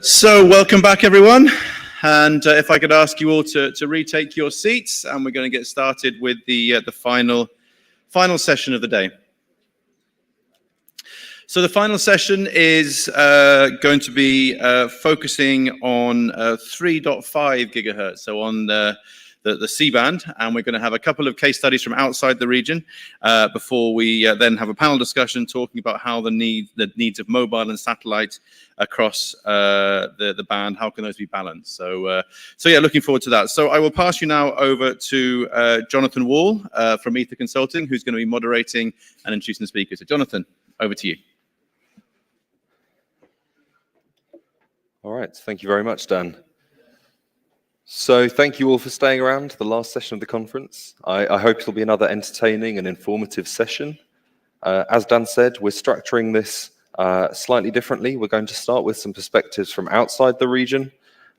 So welcome back, everyone. And if I could ask you all to retake your seats, and we're going to get started with the final session of the day. So the final session is going to be focusing on 3.5 gigahertz, so on the C-band, and we're going to have a couple of case studies from outside the region before we then have a panel discussion talking about how the needs of mobile and satellite across the band, how can those be balanced. So yeah, looking forward to that. So I will pass you now over to Jonathan Wall from Ether Consulting, who's going to be moderating and introducing the speakers. So Jonathan, over to you. All right, thank you very much, Dan. So thank you all for staying around the last session of the conference. I hope it'll be another entertaining and informative session. As Dan said, we're structuring this slightly differently. We're going to start with some perspectives from outside the region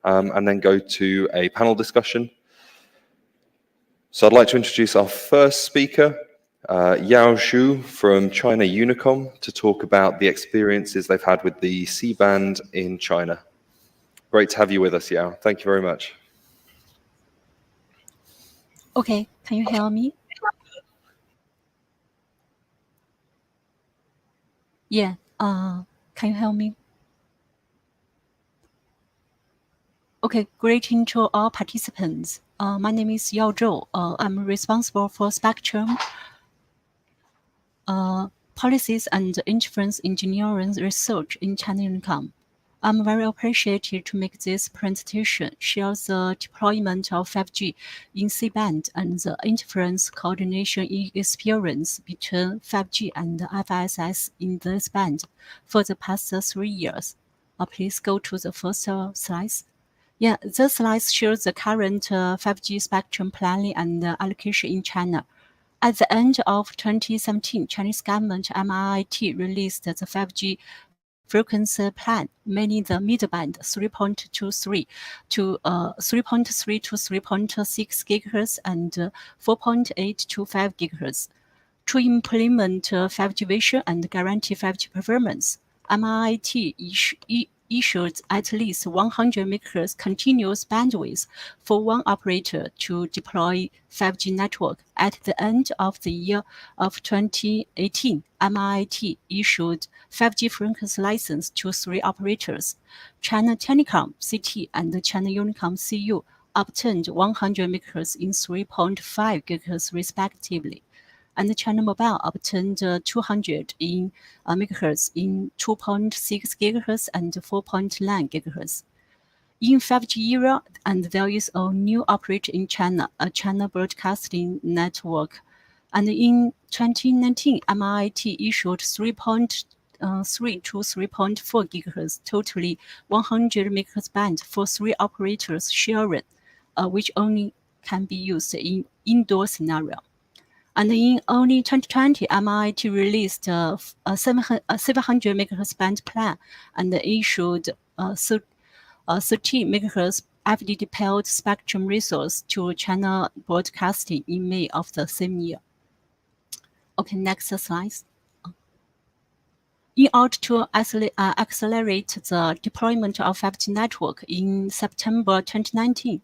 and then go to a panel discussion. So I'd like to introduce our first speaker, Yao Zhu from China Unicom, to talk about the experiences they've had with the C-band in China. Great to have you with us, Yao. Thank you very much. Okay, can you hear me? Yeah, can you hear me? Okay, greeting to all participants. My name is Yao Zhou. I'm responsible for spectrum policies and interference engineering research in China Unicom. I'm very appreciated to make this presentation, share the deployment of 5G in C-band and the interference coordination experience between 5G and FSS in this band for the past 3 years. Please go to the first slide. Yeah, this slide shows the current 5G spectrum planning and allocation in China. At the end of 2017, Chinese government MIIT released the 5G frequency plan, mainly the mid-band 3.23 to 3.3 to 3.6 GHz and 4.8 to 5 GHz. To implement 5G vision and guarantee 5G performance, MIIT issued at least 100 MHz continuous bandwidth for one operator to deploy 5G network. At the end of the year of 2018, MIIT issued 5G frequency license to 3 operators. China Telecom CT and China Unicom CU obtained 100 MHz in 3.5 GHz respectively, and China Mobile obtained 200 MHz in 2.6 GHz and 4.9 GHz. In 5G era, and there is a new operator in China, a China Broadcasting Network. And in 2019, MIIT issued 3.3 to 3.4 GHz, totally 100 MHz band for 3 operators sharing, which only can be used in indoor scenario. And in early 2020, MIIT released a 700 MHz band plan and issued 13 MHz FDD-paired spectrum resource to China Broadcasting in May of the same year. Okay, next slide. In order to accelerate the deployment of 5G network, in September 2019,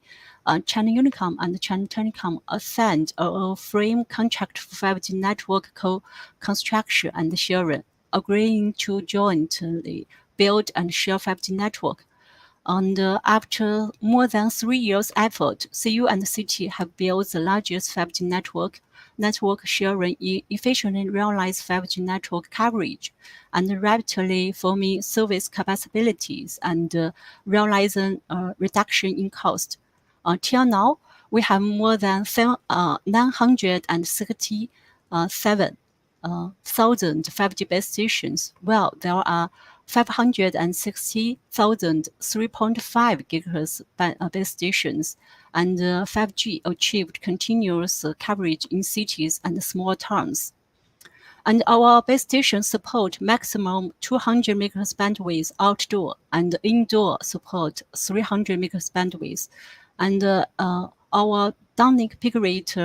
China Unicom and China Telecom signed a frame contract for 5G network construction and sharing, agreeing to jointly build and share 5G network. And after more than 3 years' effort, CU and CT have built the largest 5G network sharing efficiently realize 5G network coverage and rapidly forming service capabilities and realizing reduction in cost. Till now, we have more than 967,000 5G base stations, while there are 560,000 3.5 GHz base stations, and 5G achieved continuous coverage in cities and small towns. And our base stations support maximum 200 MHz bandwidth outdoor, and indoor support 300 MHz bandwidth. And our downlink peak rate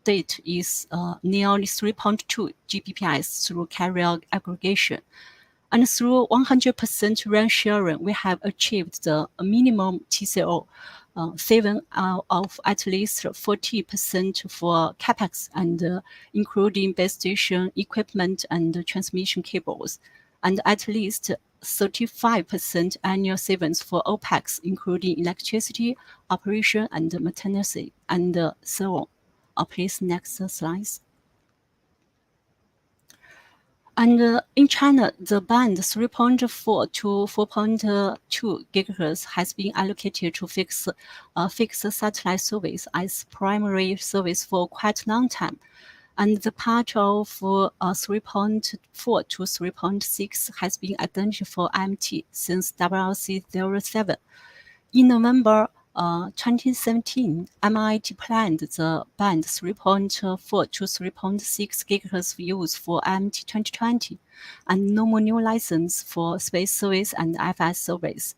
date is nearly 3.2 Gbps through carrier aggregation. And through 100% RAN sharing, we have achieved the minimum TCO saving of at least 40% for capex and including base station equipment and transmission cables, and at least 35% annual savings for OPEX, including electricity, operation, and maintenance, and so on. Please, next slide. And in China, the band 3.4 to 4.2 gigahertz has been allocated to fixed satellite service as primary service for quite a long time. And the part of 3.4 to 3.6 has been identified for IMT since WRC 07. In November 2017, MIT planned the band 3.4 to 3.6 gigahertz for use for IMT 2020, and no more new license for space service and FS service.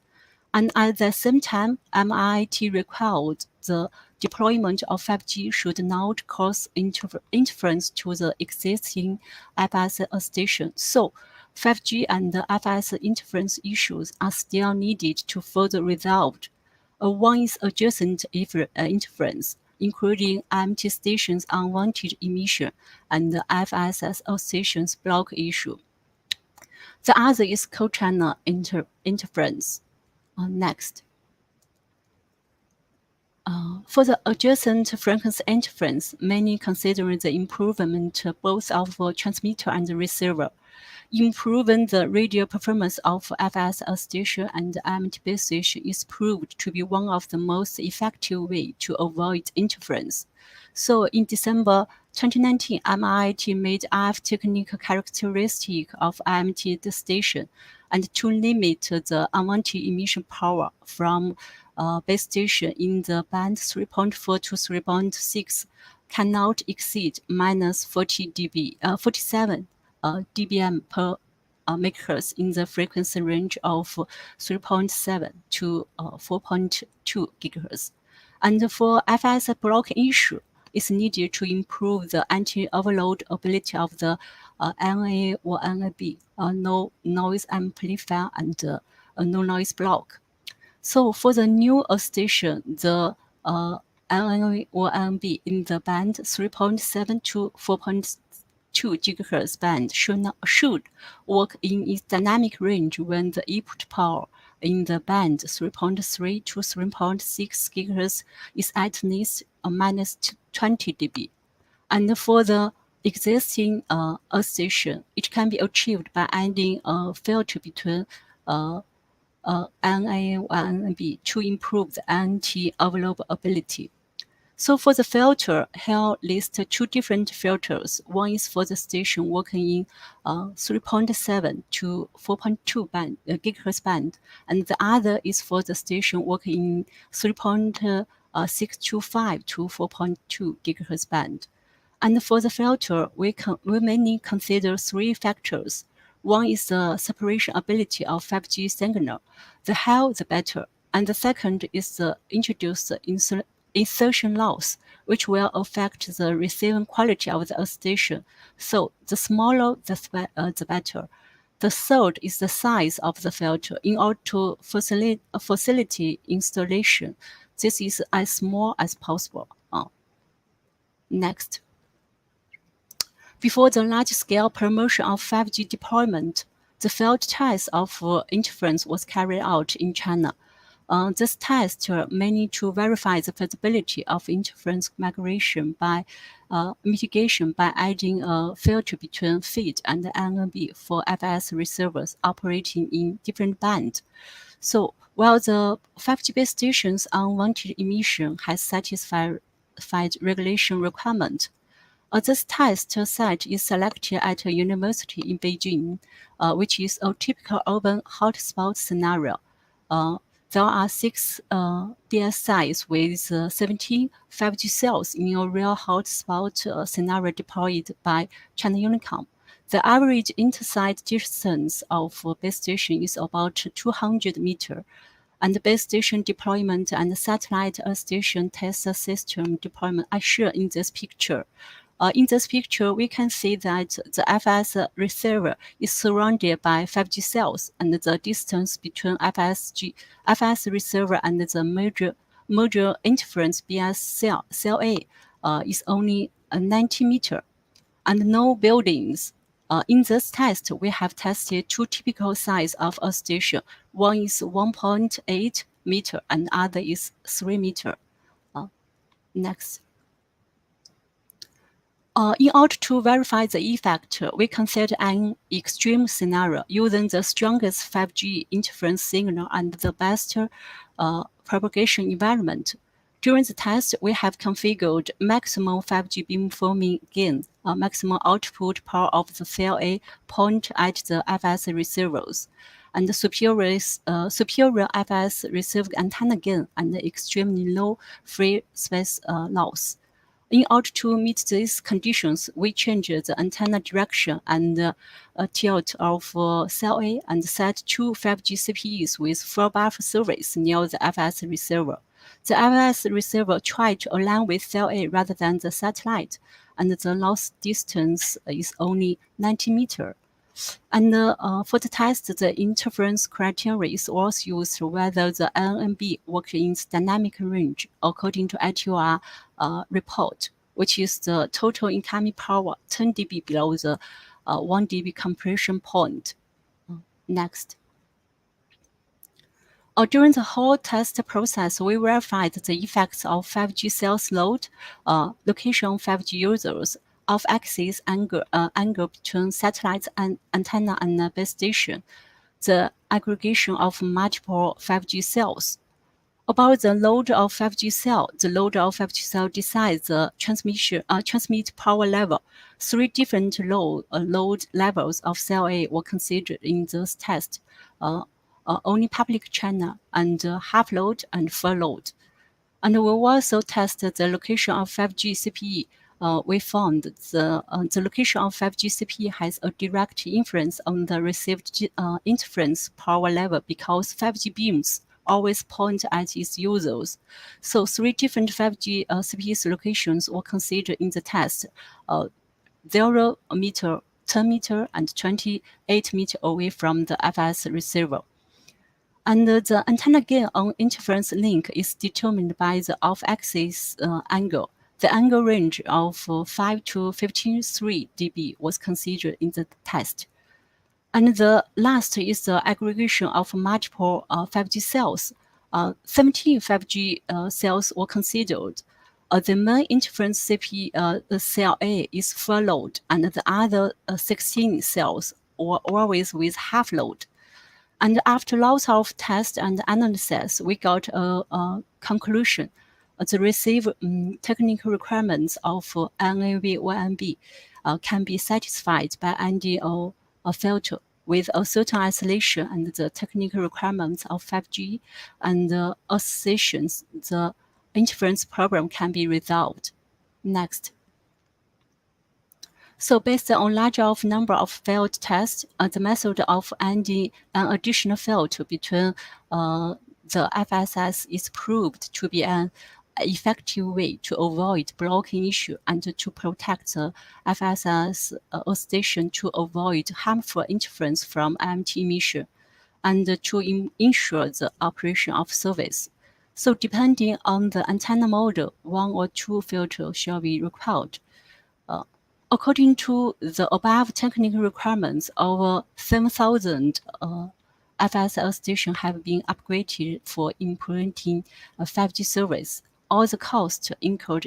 And at the same time, MIT required the deployment of 5G should not cause interference to the existing FS station. So 5G and FS interference issues are still needed to further resolved. One is adjacent interference, including IMT stations' unwanted emission and the FSS stations' block issue. The other is co-channel interference. Next. For the adjacent frequency interference, many consider the improvement both of transmitter and receiver. Improving the radio performance of FS station and IMT base station is proved to be one of the most effective ways to avoid interference. So in December 2019, MIT made RF technical characteristic of IMT station and to limit the unwanted emission power from base station in the band 3.4 to 3.6 cannot exceed minus 47 dBm per megahertz in the frequency range of 3.7 to 4.2 gigahertz. And for FS block issue, it's needed to improve the anti-overload ability of the NA or NAB, no noise amplifier and no noise block. So for the new station, the NA or NB in the band 3.7 to 4.2 gigahertz band should work in its dynamic range when the input power in the band 3.3 to 3.6 gigahertz is at least minus 20 dB. And for the existing station, it can be achieved by adding a filter between NA and NB to improve the anti-overload ability. So for the filter, here list two different filters. One is for the station working in 3.7 to 4.2 gigahertz band, and the other is for the station working in 3.625 to 4.2 gigahertz band. And for the filter, we mainly consider three factors. One is the separation ability of 5G signal. The higher, the better. And the second is the introduced insertion loss, which will affect the receiving quality of the station. So the smaller, the better. The third is the size of the filter. In order to facilitate installation, this is as small as possible. Next. Before the large-scale promotion of 5G deployment, the field test of interference was carried out in China. This test mainly to verify the feasibility of interference mitigation by adding a filter between feed and NB for FS receivers operating in different bands. So while the 5G base station's unwanted emission has satisfied regulation requirement, this test site is selected at a university in Beijing, which is a typical urban hotspot scenario. There are 6 DS sites with 17 5G cells in a real hotspot scenario deployed by China Unicom. The average intersite distance of base station is about 200 meters, and the base station deployment and satellite station test system deployment are shown in this picture. In this picture, we can see that the FS receiver is surrounded by 5G cells, and the distance between FS receiver and the major interference BS cell A is only 90 meter, and no buildings. In this test, we have tested two typical size of a station. One is 1.8 meter and other is 3 meter. Next. In order to verify the effect, we consider an extreme scenario using the strongest 5G interference signal and the best propagation environment. During the test, we have configured maximum 5G beamforming gain, maximum output power of the cell A point at the FS receivers, and the superior FS received antenna gain and extremely low free space loss. In order to meet these conditions, we changed the antenna direction and tilt of cell A and set two 5G CPEs with full buffer service near the FS receiver. The FS receiver tried to align with cell A rather than the satellite, and the loss distance is only 90 meters. And for the test, the interference criteria is also used whether the LNB works in dynamic range according to ITOR report, which is the total incoming power 10 dB below the 1 dB compression point. Next. During the whole test process, we verified the effects of 5G sales load, location of 5G users, off-axis angle between satellites and antenna and base station, the aggregation of multiple 5G cells. About the load of 5G cell, the load of 5G cell decides the transmit power level. Three different load levels of cell A were considered in this test. Only public channel and half load and full load. And we also tested the location of 5G CPE. We found the location of 5G CPE has a direct influence on the received interference power level because 5G beams always point at its users. So three different 5G CPE locations were considered in the test, 0 meter, 10 meter, and 28 meter away from the FS receiver. And the antenna gain on interference link is determined by the off-axis angle. The angle range of 5 to 15.3 dB was considered in the test. And the last is the aggregation of multiple 5G cells. 17 5G cells were considered. The main interference CP cell A is full load, and the other 16 cells were always with half load. And after lots of tests and analysis, we got a conclusion. The received technical requirements of NAV1NB can be satisfied by NDO filter with a certain isolation and the technical requirements of 5G and associations. The interference problem can be resolved. Next. So based on larger number of field tests, the method of adding an additional field between the FSS is proved to be an effective way to avoid blocking issue and to protect the FSS station to avoid harmful interference from IMT emission and to ensure the operation of service. So depending on the antenna model, one or two filters shall be required. According to the above technical requirements, over 7,000 FSL stations have been upgraded for implementing 5G service. All the costs incurred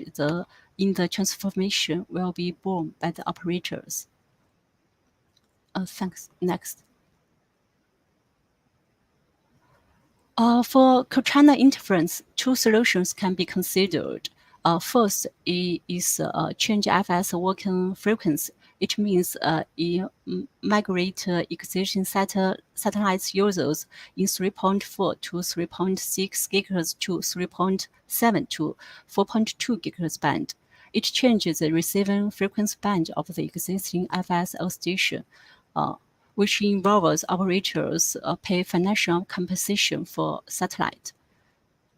in the transformation will be borne by the operators. Thanks. Next. For co-channel interference, two solutions can be considered. First is change FS working frequency. It means it migrate existing satellite users in 3.4 to 3.6 gigahertz to 3.7 to 4.2 gigahertz band. It changes the receiving frequency band of the existing FSL station, which involves operators pay financial compensation for satellite.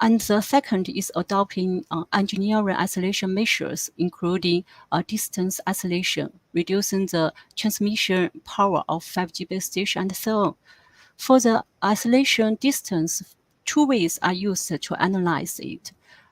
And the second is adopting engineering isolation measures, including distance isolation, reducing the transmission power of 5G base station, and so on. For the isolation distance, two ways are used to analyze it.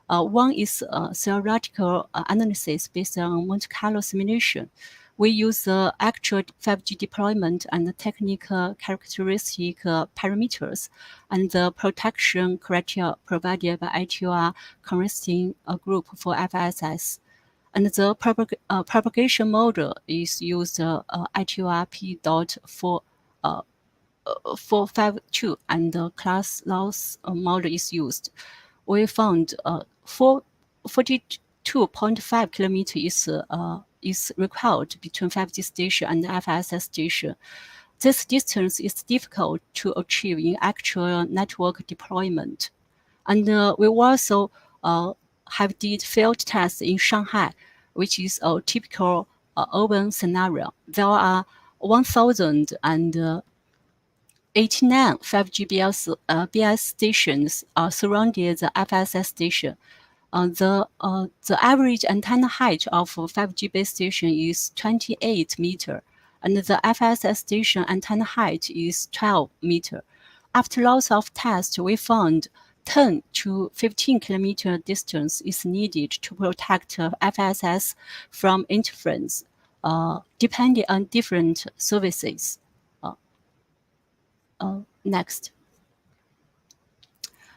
One is theoretical analysis based on Monte Carlo simulation. We use the actual 5G deployment and the technical characteristic parameters and the protection criteria provided by ITOR convincing a group for FSS. And the propagation model is used ITOR P.452 and the class loss model is used. We found 42.5 kilometers is required between 5G station and FSS station. This distance is difficult to achieve in actual network deployment. And we also have did field tests in Shanghai, which is a typical urban scenario. There are 1,089 5G BS stations surrounding the FSS station. The average antenna height of 5G base station is 28 meter, and the FSS station antenna height is 12 meter. After lots of tests, we found 10 to 15 kilometer distance is needed to protect FSS from interference, depending on different services. Next.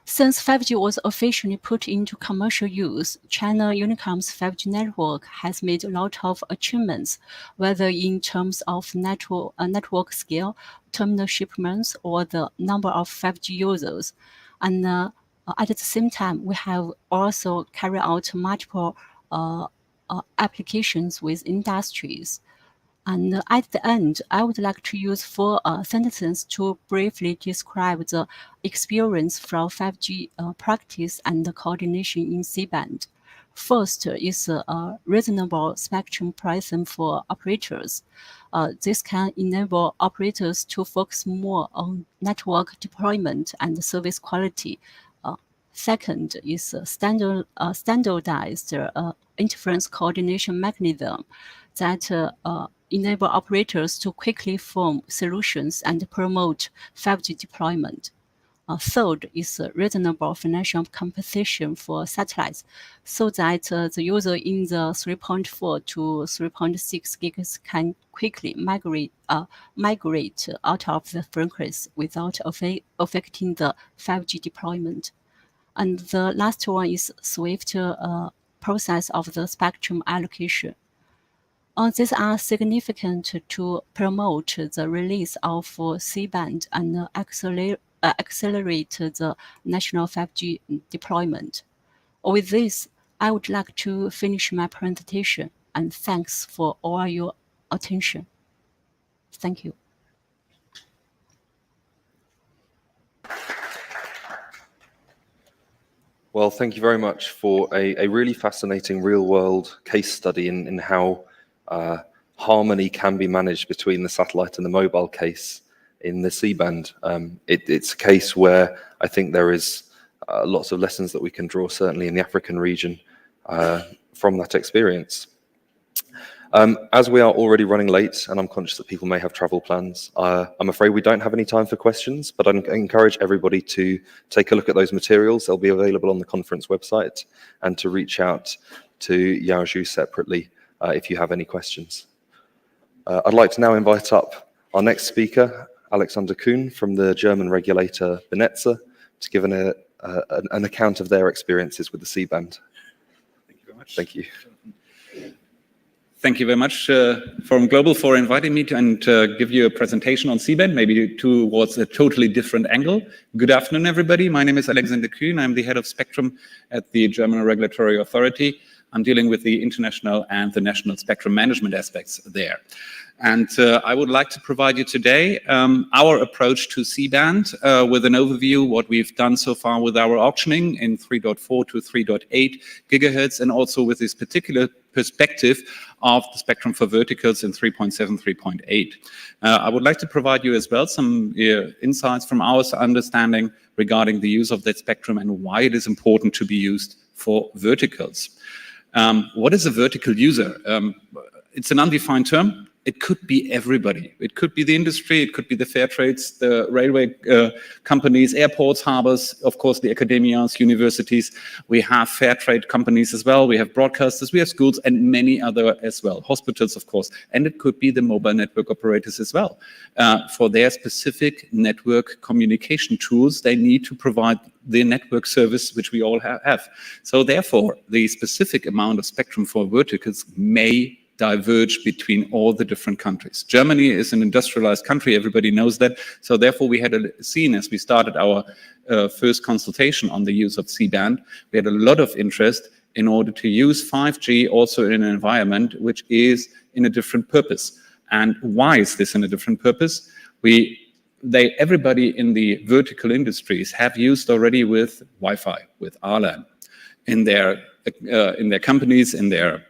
Since 5G was officially put into commercial use, China Unicom's 5G network has made a lot of achievements, whether in terms of network scale, terminal shipments, or the number of 5G users. And at the same time, we have also carried out multiple applications with industries. And at the end, I would like to use 4 sentences to briefly describe the experience from 5G practice and coordination in C-band. First is a reasonable spectrum pricing for operators. This can enable operators to focus more on network deployment and service quality. Second is a standardized interference coordination mechanism that enable operators to quickly form solutions and promote 5G deployment. Third is reasonable financial compensation for satellites so that the user in the 3.4 to 3.6 gigahertz can quickly migrate out of the frequency without affecting the 5G deployment. And the last one is swift process of the spectrum allocation. These are significant to promote the release of C-band and accelerate the national 5G deployment. With this, I would like to finish my presentation, and thanks for all your attention. Thank you. Well, thank you very much for a really fascinating real-world case study in how harmony can be managed between the satellite and the mobile case in the C-band. It's a case where I think there is lots of lessons that we can draw, certainly in the African region, from that experience. As we are already running late, and I'm conscious that people may have travel plans, I'm afraid we don't have any time for questions, but I encourage everybody to take a look at those materials. They'll be available on the conference website, and to reach out to Yao Zhu separately if you have any questions. I'd like to now invite up our next speaker, Alexander Kuhn from the German regulator BNetzA, to give an account of their experiences with the C-band. Thank you very much. Thank you. Thank you very much, Forum Global, for inviting me to give you a presentation on C-band, maybe towards a totally different angle. Good afternoon, everybody. My name is Alexander Kuhn. I'm the head of Spectrum at the German Regulatory Authority. I'm dealing with the international and the national spectrum management aspects there. And I would like to provide you today our approach to C-band with an overview, what we've done so far with our auctioning in 3.4 to 3.8 gigahertz, and also with this particular perspective of the spectrum for verticals in 3.7, 3.8. I would like to provide you as well some insights from our understanding regarding the use of that spectrum and why it is important to be used for verticals. What is a vertical user? It's an undefined term. It could be everybody. It could be the industry, it could be the fair trades, the railway companies, airports, harbors, of course, the academias, universities. We have fair trade companies as well. We have broadcasters, we have schools, and many other as well. Hospitals, of course. And it could be the mobile network operators as well. For their specific network communication tools, they need to provide the network service which we all have. So therefore, the specific amount of spectrum for verticals may diverge between all the different countries. Germany is an industrialized country, everybody knows that. So therefore we had seen, as we started our first consultation on the use of C-band, we had a lot of interest in order to use 5G also in an environment which is in a different purpose. And why is this in a different purpose? Everybody in the vertical industries have used already with Wi-Fi, with RLAN, in their companies, in their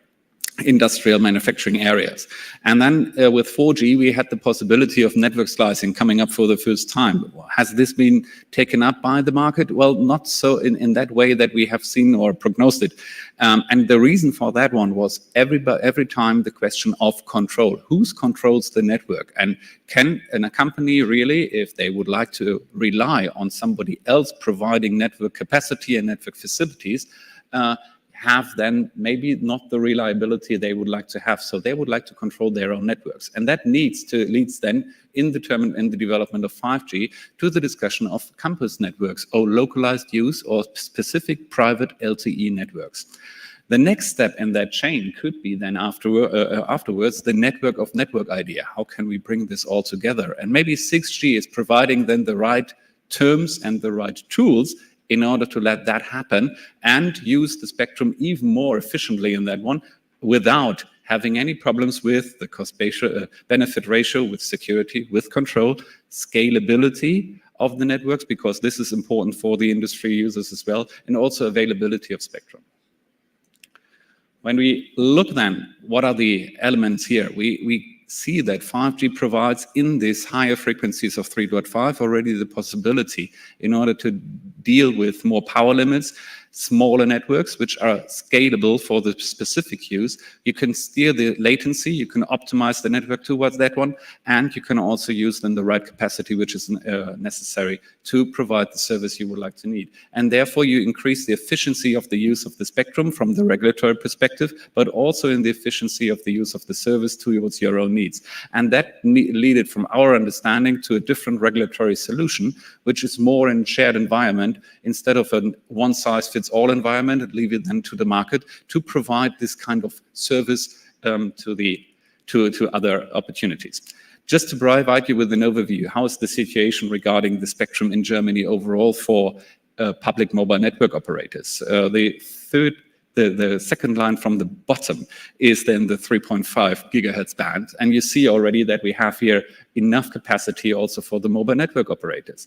industrial manufacturing areas. And then with 4G, we had the possibility of network slicing coming up for the first time. Has this been taken up by the market? Well, not so in that way that we have seen or prognosed it. And the reason for that one was every time the question of control. Who controls the network? And can a company really, if they would like to rely on somebody else providing network capacity and network facilities, have then maybe not the reliability they would like to have. So they would like to control their own networks. And that leads then in the development of 5G to the discussion of campus networks or localized use or specific private LTE networks. The next step in that chain could be then afterwards the network of network idea. How can we bring this all together? And maybe 6G is providing then the right terms and the right tools in order to let that happen and use the spectrum even more efficiently in that one without having any problems with the cost-benefit ratio, with security, with control, scalability of the networks, because this is important for the industry users as well, and also availability of spectrum. When we look then, what are the elements here? We see that 5G provides in these higher frequencies of 3.5 already the possibility in order to deal with more power limits, smaller networks, which are scalable for the specific use. You can steer the latency, you can optimize the network towards that one, and you can also use then the right capacity, which is necessary to provide the service you would like to need. And therefore, you increase the efficiency of the use of the spectrum from the regulatory perspective, but also in the efficiency of the use of the service towards your own needs. And that led from our understanding to a different regulatory solution, which is more in shared environment instead of a one-size-fits-all environment. It leaves it then to the market to provide this kind of service to other opportunities. Just to provide you with an overview, how is the situation regarding the spectrum in Germany overall for public mobile network operators? The second line from the bottom is then the 3.5 gigahertz band. And you see already that we have here enough capacity also for the mobile network operators.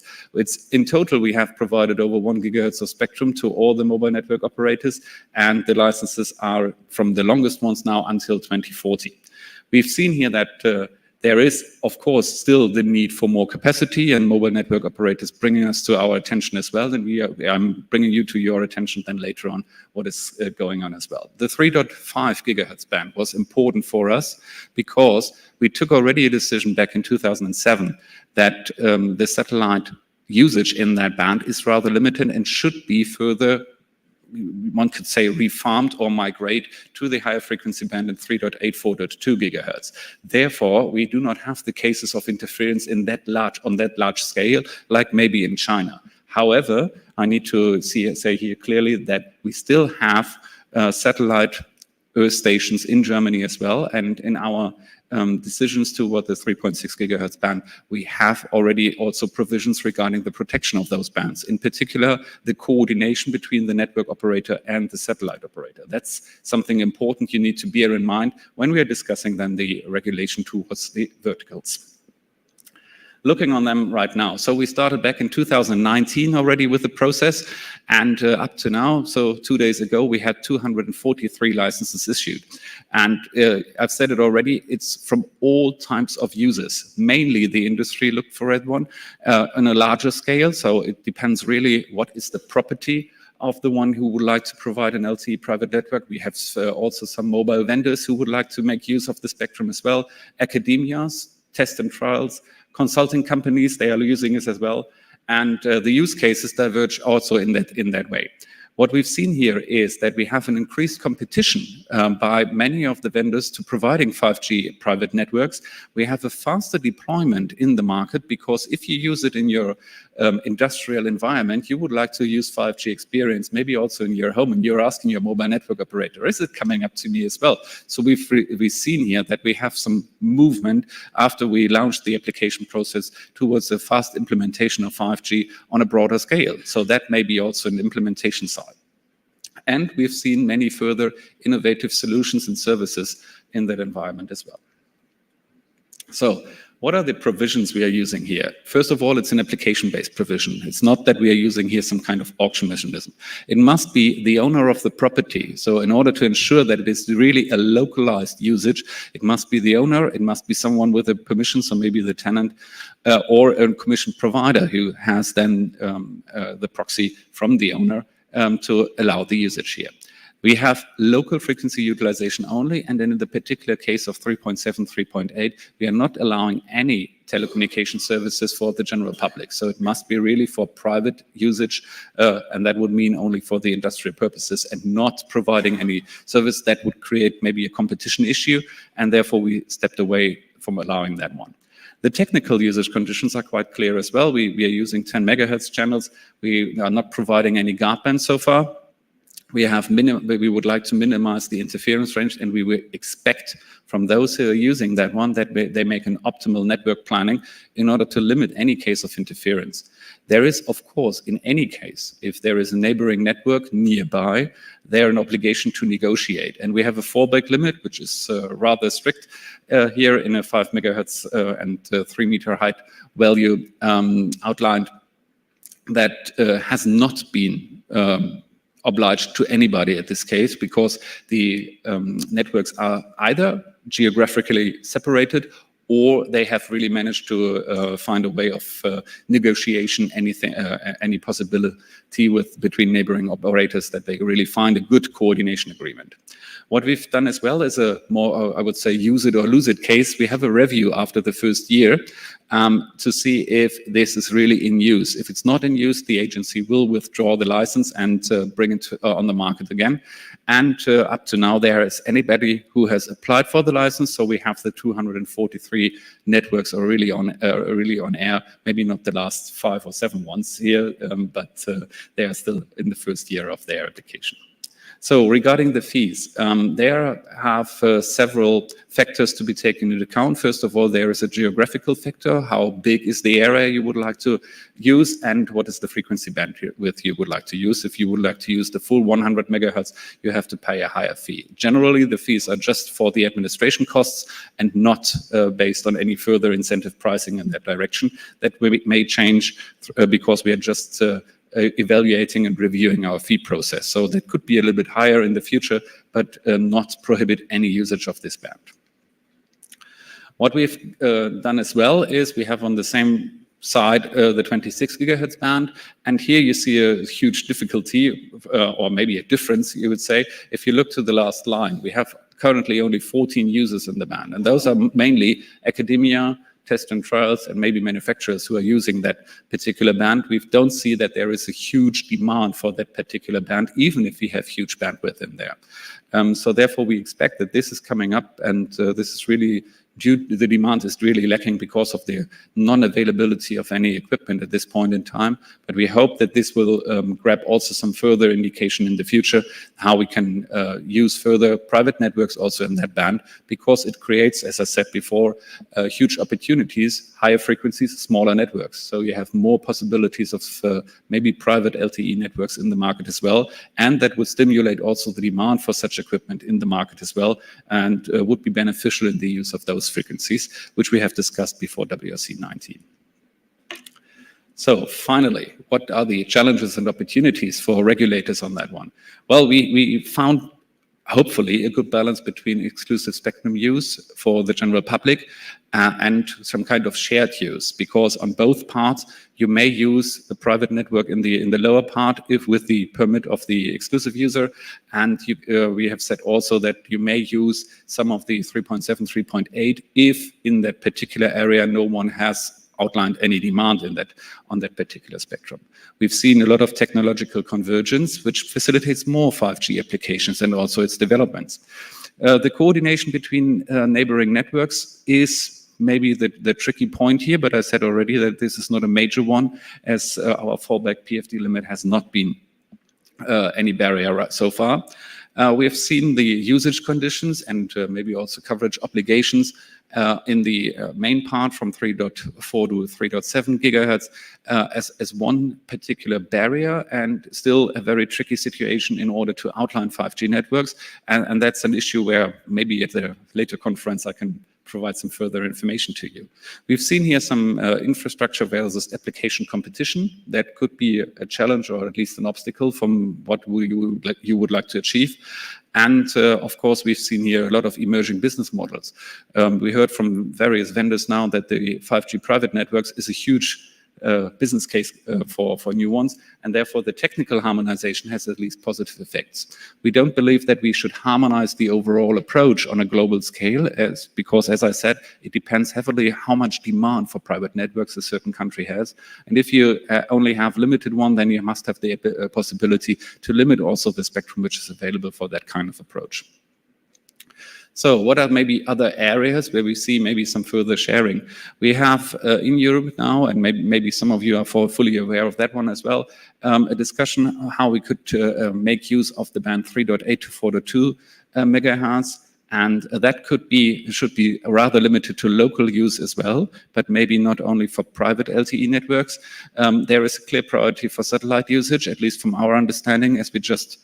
In total, we have provided over 1 gigahertz of spectrum to all the mobile network operators, and the licenses are from the longest ones now until 2040. We've seen here that there is, of course, still the need for more capacity, and mobile network operators bringing us to our attention as well. And I'm bringing you to your attention then later on what is going on as well. The 3.5 gigahertz band was important for us because we took already a decision back in 2007 that the satellite usage in that band is rather limited and should be further, one could say, refarmed or migrate to the higher frequency band in 3.8, 4.2 gigahertz. Therefore, we do not have the cases of interference on that large scale, like maybe in China. However, I need to say here clearly that we still have satellite earth stations in Germany as well, and in our decisions toward the 3.6 gigahertz band, we have already also provisions regarding the protection of those bands, in particular the coordination between the network operator and the satellite operator. That's something important you need to bear in mind when we are discussing then the regulation towards the verticals. looking on them right now. So we started back in 2019 already with the process, and up to now, so 2 days ago, we had 243 licenses issued. And I've said it already, it's from all types of users. Mainly the industry looked for that one on a larger scale, so it depends really what is the property of the one who would like to provide an LTE private network. We have also some mobile vendors who would like to make use of the spectrum as well. Academias, test and trials, consulting companies, they are using it as well. And the use cases diverge also in that way. What we've seen here is that we have an increased competition by many of the vendors to providing 5G private networks. We have a faster deployment in the market because if you use it in your industrial environment, you would like to use 5G experience, maybe also in your home, and you're asking your mobile network operator, is it coming up to me as well? So we've seen here that we have some movement after we launched the application process towards a fast implementation of 5G on a broader scale. So that may be also an implementation side. And we've seen many further innovative solutions and services in that environment as well. So what are the provisions we are using here? First of all, it's an application-based provision. It's not that we are using here some kind of auction mechanism. It must be the owner of the property. So in order to ensure that it is really a localized usage, it must be the owner, it must be someone with a permission, so maybe the tenant, or a commission provider who has then the proxy from the owner to allow the usage here. We have local frequency utilization only, and then in the particular case of 3.7, 3.8, we are not allowing any telecommunication services for the general public. So it must be really for private usage, and that would mean only for the industrial purposes and not providing any service that would create maybe a competition issue, and therefore we stepped away from allowing that one. The technical usage conditions are quite clear as well. We are using 10 megahertz channels. We are not providing any guard band so far. We would like to minimize the interference range, and we will expect from those who are using that one that they make an optimal network planning in order to limit any case of interference. There is, of course, in any case, if there is a neighboring network nearby, there an obligation to negotiate. And we have a fallback limit, which is rather strict here in a 5 megahertz and 3 meter height value outlined that has not been obliged to anybody at this case, because the networks are either geographically separated or they have really managed to find a way of negotiation, any possibility between neighboring operators that they really find a good coordination agreement. What we've done as well is a more, I would say, use it or lose it case. We have a review after the first year to see if this is really in use. If it's not in use, the agency will withdraw the license and bring it on the market again. And up to now, there is anybody who has applied for the license. So we have the 243 networks are really on air. Maybe not the last 5 or 7 ones here, but they are still in the first year of their application. So regarding the fees, there have several factors to be taken into account. First of all, there is a geographical factor. How big is the area you would like to use, and what is the frequency bandwidth you would like to use? If you would like to use the full 100 megahertz, you have to pay a higher fee. Generally, the fees are just for the administration costs and not based on any further incentive pricing in that direction. That may change because we are just evaluating and reviewing our fee process. So that could be a little bit higher in the future, but not prohibit any usage of this band. What we've done as well is we have on the same side the 26 gigahertz band, and here you see a huge difficulty, or maybe a difference, you would say. If you look to the last line, we have currently only 14 users in the band, and those are mainly academia, test and trials, and maybe manufacturers who are using that particular band. We don't see that there is a huge demand for that particular band, even if we have huge bandwidth in there. So therefore, we expect that this is coming up, and this is really the demand is really lacking because of the non-availability of any equipment at this point in time. But we hope that this will grab also some further indication in the future how we can use further private networks also in that band, because it creates, as I said before, huge opportunities, higher frequencies, smaller networks. So you have more possibilities of maybe private LTE networks in the market as well, and that would stimulate also the demand for such equipment in the market as well, and would be beneficial in the use of those frequencies, which we have discussed before WRC 19. So finally, what are the challenges and opportunities for regulators on that one? Well, we found hopefully a good balance between exclusive spectrum use for the general public and some kind of shared use, because on both parts you may use the private network in the lower part if with the permit of the exclusive user, and we have said also that you may use some of the 3.7, 3.8 if in that particular area no one has outlined any demand on that particular spectrum. We've seen a lot of technological convergence, which facilitates more 5G applications and also its developments. The coordination between neighboring networks is maybe the tricky point here, but I said already that this is not a major one, as our fallback PFD limit has not been any barrier so far. We have seen the usage conditions and maybe also coverage obligations in the main part from 3.4 to 3.7 gigahertz as one particular barrier, and still a very tricky situation in order to outline 5G networks. And that's an issue where maybe at the later conference I can provide some further information to you. We've seen here some infrastructure versus application competition that could be a challenge or at least an obstacle from what you would like to achieve. And of course, we've seen here a lot of emerging business models. We heard from various vendors now that the 5G private networks is a huge business case for new ones, and therefore the technical harmonization has at least positive effects. We don't believe that we should harmonize the overall approach on a global scale, because as I said, it depends heavily how much demand for private networks a certain country has. And if you only have limited one, then you must have the possibility to limit also the spectrum which is available for that kind of approach. So what are maybe other areas where we see maybe some further sharing? We have in Europe now, and maybe some of you are fully aware of that one as well, a discussion how we could make use of the band 3.8 to 4.2 megahertz. And that should be rather limited to local use as well, but maybe not only for private LTE networks. There is a clear priority for satellite usage, at least from our understanding, as we just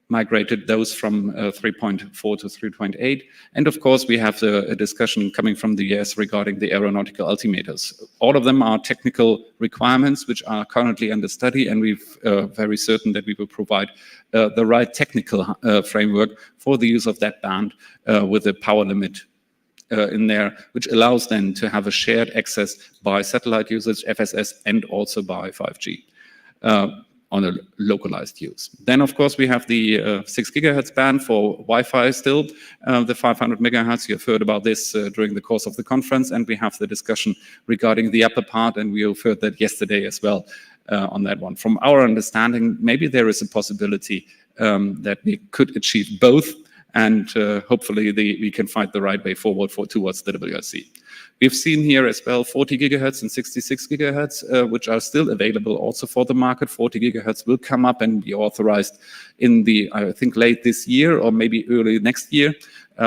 migrated those from 3.4 to 3.8. And of course, we have a discussion coming from the US regarding the aeronautical altimeters. All of them are technical requirements which are currently under study, and we're very certain that we will provide the right technical framework for the use of that band with a power limit in there, which allows then to have a shared access by satellite usage, FSS, and also by 5G. On a localized use. Then, of course, we have the 6 gigahertz band for Wi-Fi still, the 500 megahertz. You have heard about this during the course of the conference, and we have the discussion regarding the upper part, and we have heard that yesterday as well on that one. From our understanding, maybe there is a possibility that we could achieve both, and hopefully we can find the right way forward towards the WRC. We've seen here as well 40 gigahertz and 66 gigahertz, which are still available also for the market. 40 gigahertz will come up and be authorized in I think, late this year or maybe early next year.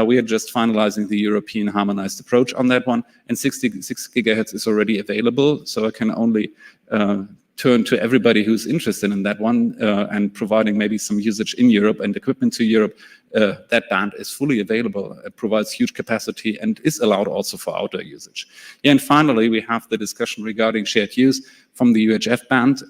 We are just finalizing the European harmonized approach on that one, and 66 gigahertz is already available. So I can only turn to everybody who's interested in that one and providing maybe some usage in Europe and equipment to Europe. That band is fully available. It provides huge capacity and is allowed also for outdoor usage. Yeah, and finally, we have the discussion regarding shared use from the UHF band,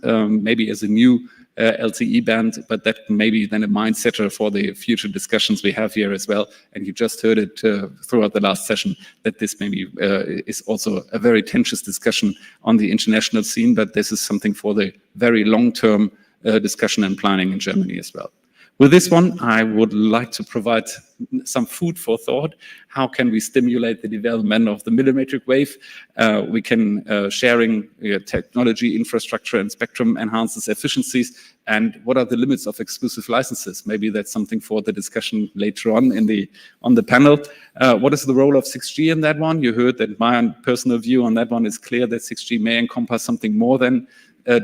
maybe as a new LTE band, but that may be then a mind setter for the future discussions we have here as well. And you just heard it throughout the last session that this maybe is also a very tenuous discussion on the international scene, but this is something for the very long-term discussion and planning in Germany as well. With this one, I would like to provide some food for thought. How can we stimulate the development of the millimetric wave? We can sharing technology, infrastructure, and spectrum enhances efficiencies. And what are the limits of exclusive licenses? Maybe that's something for the discussion later on the panel. What is the role of 6G in that one? You heard that my personal view on that one is clear that 6G may encompass something more than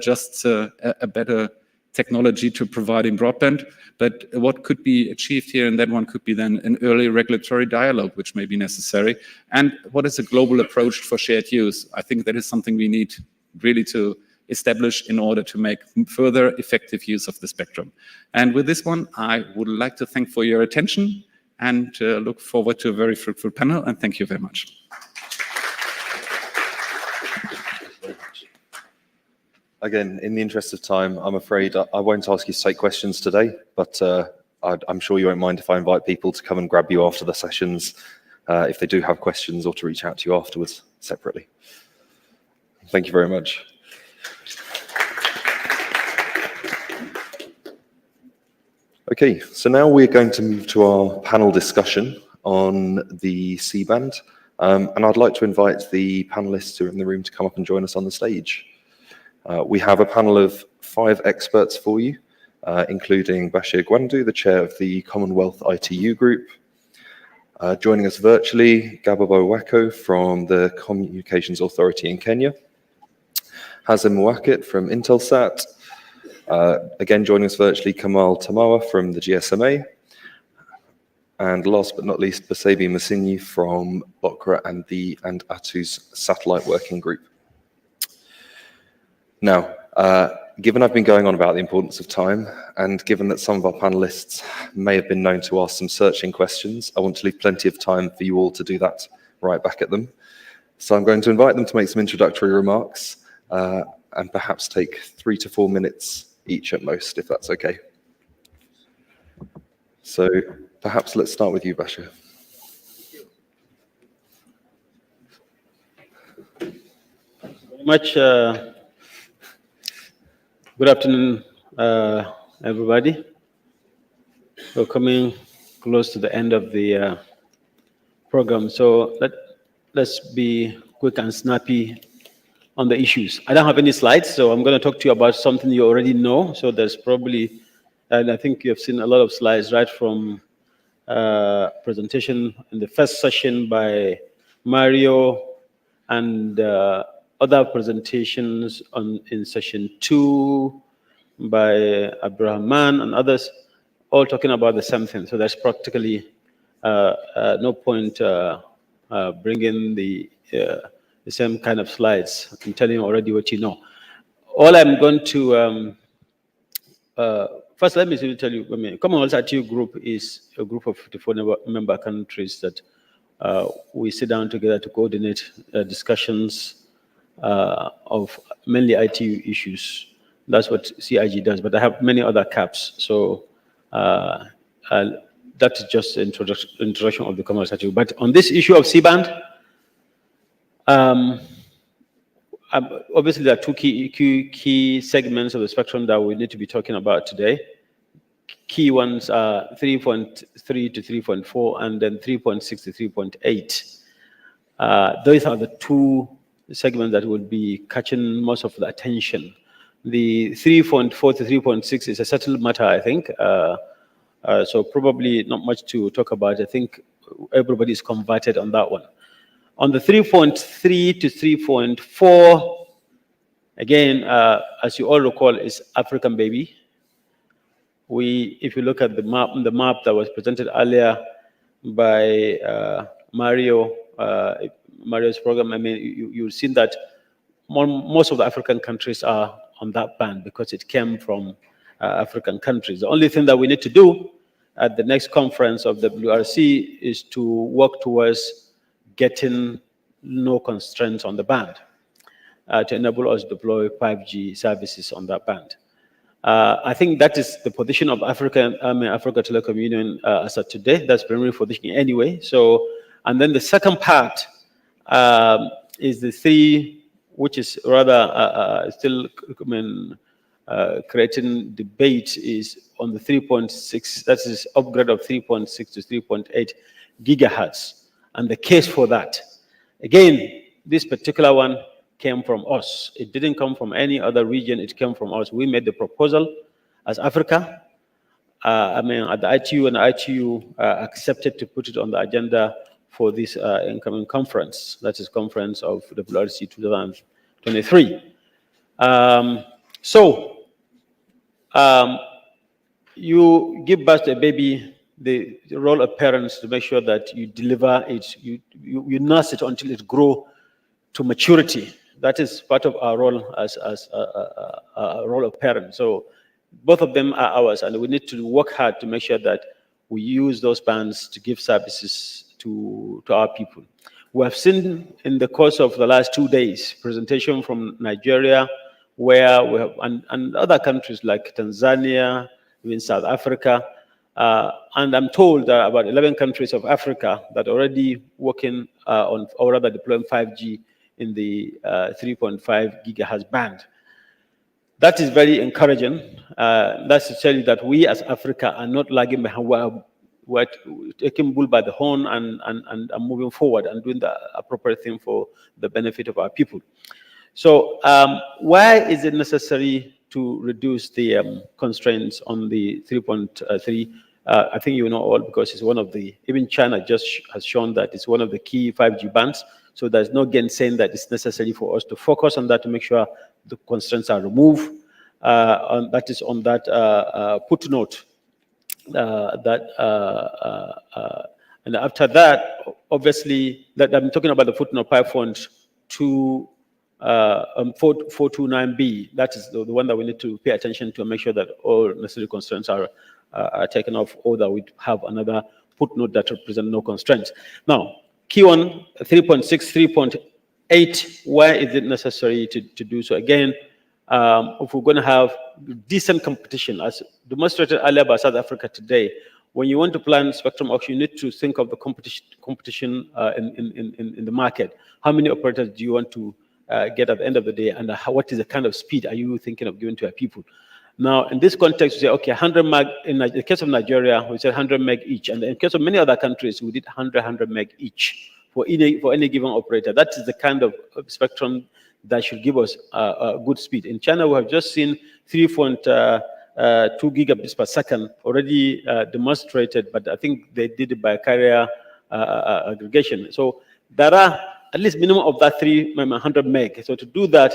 just a better technology to providing broadband, but what could be achieved here in that one could be then an early regulatory dialogue, which may be necessary. And what is a global approach for shared use? I think that is something we need really to establish in order to make further effective use of the spectrum. And with this one, I would like to thank for your attention and look forward to a very fruitful panel, and thank you very much. Again, in the interest of time, I'm afraid I won't ask you to take questions today, but I'm sure you won't mind if I invite people to come and grab you after the sessions if they do have questions, or to reach out to you afterwards separately. Thank you very much. Okay, so now we're going to move to our panel discussion on the C-band, and I'd like to invite the panelists who are in the room to come up and join us on the stage. We have a panel of 5 experts for you, including Bashir Gwandu, the chair of the Commonwealth ITU Group. Joining us virtually, Gababo Wako from the Communications Authority in Kenya. Hazem Mwakit from Intelsat. Again, joining us virtually, Kamal Tamawa from the GSMA. And last but not least, Basebi Masinyi from BOCRA and ATU's Satellite Working Group. Now, given I've been going on about the importance of time, and given that some of our panelists may have been known to ask some searching questions, I want to leave plenty of time for you all to do that right back at them. So I'm going to invite them to make some introductory remarks, and perhaps take 3 to 4 minutes each at most, if that's okay. So perhaps let's start with you, Bashir. Very much. Good afternoon, everybody. We're coming close to the end of the program, so let's be quick and snappy on the issues. I don't have any slides, so I'm going to talk to you about something you already know. So there's probably, and I think you've seen a lot of slides right from presentation in the first session by Mario, and other presentations in session 2 by Abrahman and others, all talking about the same thing. So there's practically no point bringing the same kind of slides. I'm telling you already what you know. All I'm going to, first let me tell you, Commonwealth ITU Group is a group of 54 member countries that we sit down together to coordinate discussions of mainly ITU issues. That's what CIG does, but I have many other caps. So that's just the introduction of the Commonwealth ITU. But on this issue of C-band, obviously there are 2 key segments of the spectrum that we need to be talking about today. Key ones are 3.3 to 3.4 and then 3.6 to 3.8. Those are the 2 segments that will be catching most of the attention. The 3.4 to 3.6 is a settled matter, I think. So probably not much to talk about. I think everybody is converted on that one. On the 3.3 to 3.4, again, as you all recall, is African baby. If you look at the map that was presented earlier by Mario's program, I mean, you've seen that most of the African countries are on that band because it came from African countries. The only thing that we need to do at the next conference of WRC is to work towards getting no constraints on the band to enable us to deploy 5G services on that band. I think that is the position of Africa Telecom Union as of today. That's primary position anyway. So, and then the second part is the 3, which is rather still creating debate, is on the 3.6. That is upgrade of 3.6 to 3.8 gigahertz, and the case for that. Again, this particular one came from us. It didn't come from any other region. It came from us. We made the proposal as Africa. At the ITU, and the ITU accepted to put it on the agenda for this incoming conference. That is conference of WRC 2023. You give birth to a baby, the role of parents to make sure that you deliver it, you nurse it until it grows to maturity. That is part of our role as a role of parents. So both of them are ours, and we need to work hard to make sure that we use those bands to give services to our people. We have seen in the course of the last 2 days, presentation from Nigeria, where we have, and other countries like Tanzania, even South Africa, and I'm told that about 11 countries of Africa that are already working on, or rather deploying 5G in the 3.5 gigahertz band. That is very encouraging. That's to tell you that we as Africa are not lagging behind. We're taking bull by the horn and moving forward and doing the appropriate thing for the benefit of our people. So why is it necessary to reduce the constraints on the 3.3? I think you know all, because it's one of the, even China just has shown that it's one of the key 5G bands. So there's no gainsaying that it's necessary for us to focus on that to make sure the constraints are removed. That is on that footnote. And after that, obviously, that I'm talking about the footnote 5.2. 429B, that is the one that we need to pay attention to and make sure that all necessary constraints are taken off, or that we have another footnote that represents no constraints. Now, key on 3.6, 3.8, why is it necessary to do so? Again, if we're going to have decent competition, as demonstrated earlier by South Africa today, when you want to plan spectrum auction, you need to think of the competition in the market. How many operators do you want to get at the end of the day, and what is the kind of speed are you thinking of giving to your people? Now, in this context, we say, okay, 100 meg, in the case of Nigeria, we said 100 meg each, and in the case of many other countries, we did 100 meg each for any given operator. That is the kind of spectrum that should give us a good speed. In China, we have just seen 3.2 gigabits per second already demonstrated, but I think they did it by carrier aggregation. So there are at least minimum of that 300 meg. So to do that,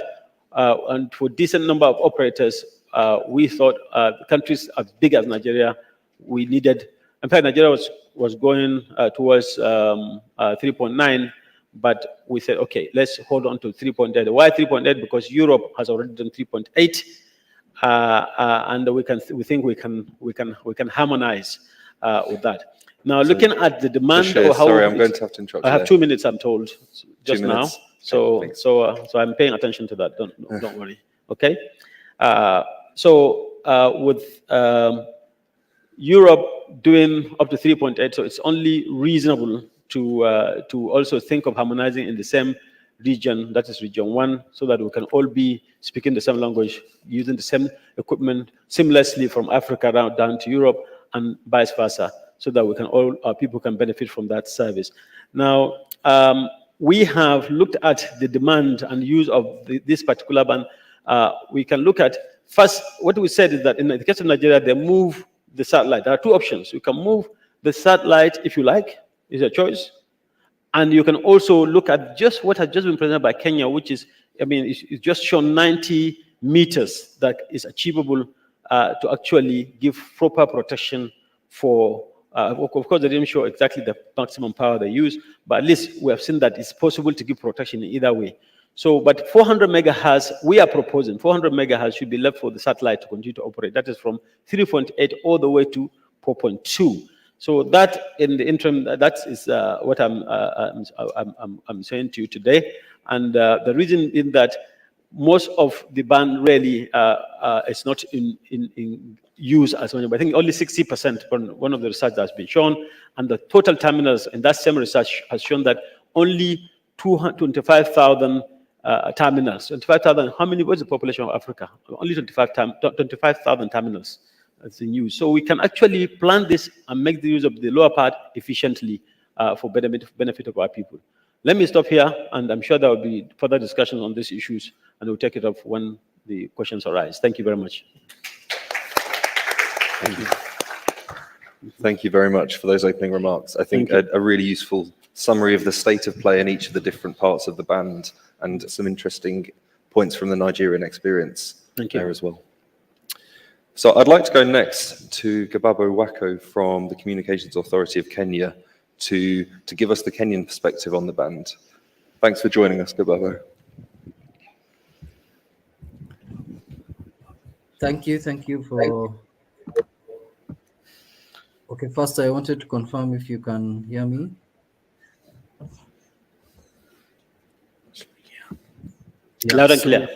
and for decent number of operators, we thought countries as big as Nigeria, we needed. In fact, Nigeria was going towards 3.9, but we said, okay, let's hold on to 3.8. Why 3.8? Because Europe has already done 3.8, and we think we can harmonize with that. Now, looking at the demand, Bashir, sorry, I'm going to have to interrupt. I have 2 minutes, I'm told, just now. So Okay, I'm paying attention to that. Don't worry. Okay. With Europe doing up to 3.8, so it's only reasonable to also think of harmonizing in the same region, that is region 1, so that we can all be speaking the same language, using the same equipment seamlessly from Africa down to Europe, and vice versa, so that we can our people can benefit from that service. Now, we have looked at the demand and use of this particular band. We can look at, first, what we said is that in the case of Nigeria, they move the satellite. There are 2 options. You can move the satellite if you like, it's your choice. And you can also look at just what has just been presented by Kenya, which is, I mean, it's just shown 90 meters that is achievable to actually give proper protection for, of course, they didn't show exactly the maximum power they use, but at least we have seen that it's possible to give protection in either way. So, but 400 megahertz, we are proposing 400 megahertz should be left for the satellite to continue to operate. That is from 3.8 all the way to 4.2. So that, in the interim, that is what I'm saying to you today. And the reason in that most of the band really is not in use as much. I think only 60% from one of the research that's been shown, and the total terminals in that same research has shown that only 25,000 terminals. 25,000. How many? What's the population of Africa? Only 25,000 terminals that's in use. So we can actually plan this and make the use of the lower part efficiently for benefit of our people. Let me stop here, and I'm sure there will be further discussions on these issues, and we'll take it up when the questions arise. Thank you very much. Thank you. Thank you very much for those opening remarks. I think a really useful summary of the state of play in each of the different parts of the band, and some interesting points from the Nigerian experience there as well. So I'd like to go next to Gababo Wako from the Communications Authority of Kenya to give us the Kenyan perspective on the band. Thanks for joining us, Gababo. Thank you for... Okay, first I wanted to confirm if you can hear me. Yeah, loud and clear.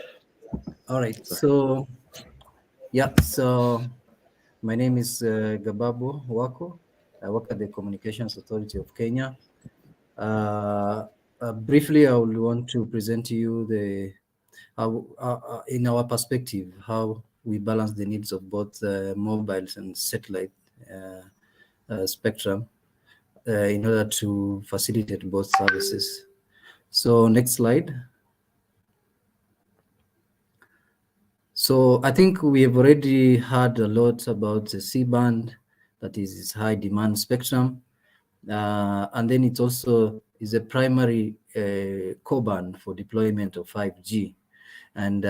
All right. So, yeah. So, my name is Gababo Wako. I work at the Communications Authority of Kenya. Briefly, I would want to present to you the in our perspective, how we balance the needs of both mobiles and satellite spectrum in order to facilitate both services. So next slide. So I think we have already heard a lot about the C-band, that is high demand spectrum. And then it also is a primary core band for deployment of 5G. And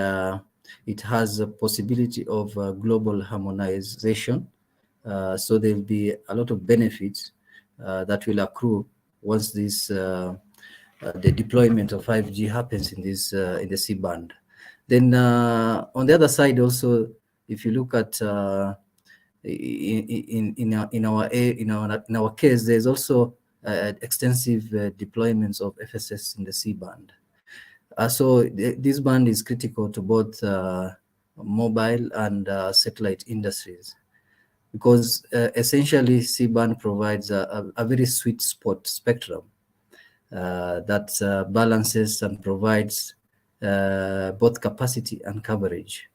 it has a possibility of global harmonization. So there'll be a lot of benefits that will accrue once this the deployment of 5G happens in this in the C-band. Then on the other side also, if you look at in our case, there's also extensive deployments of FSS in the C-band. So this band is critical to both mobile and satellite industries, because essentially C-band provides a very sweet spot spectrum that balances and provides both capacity and coverage.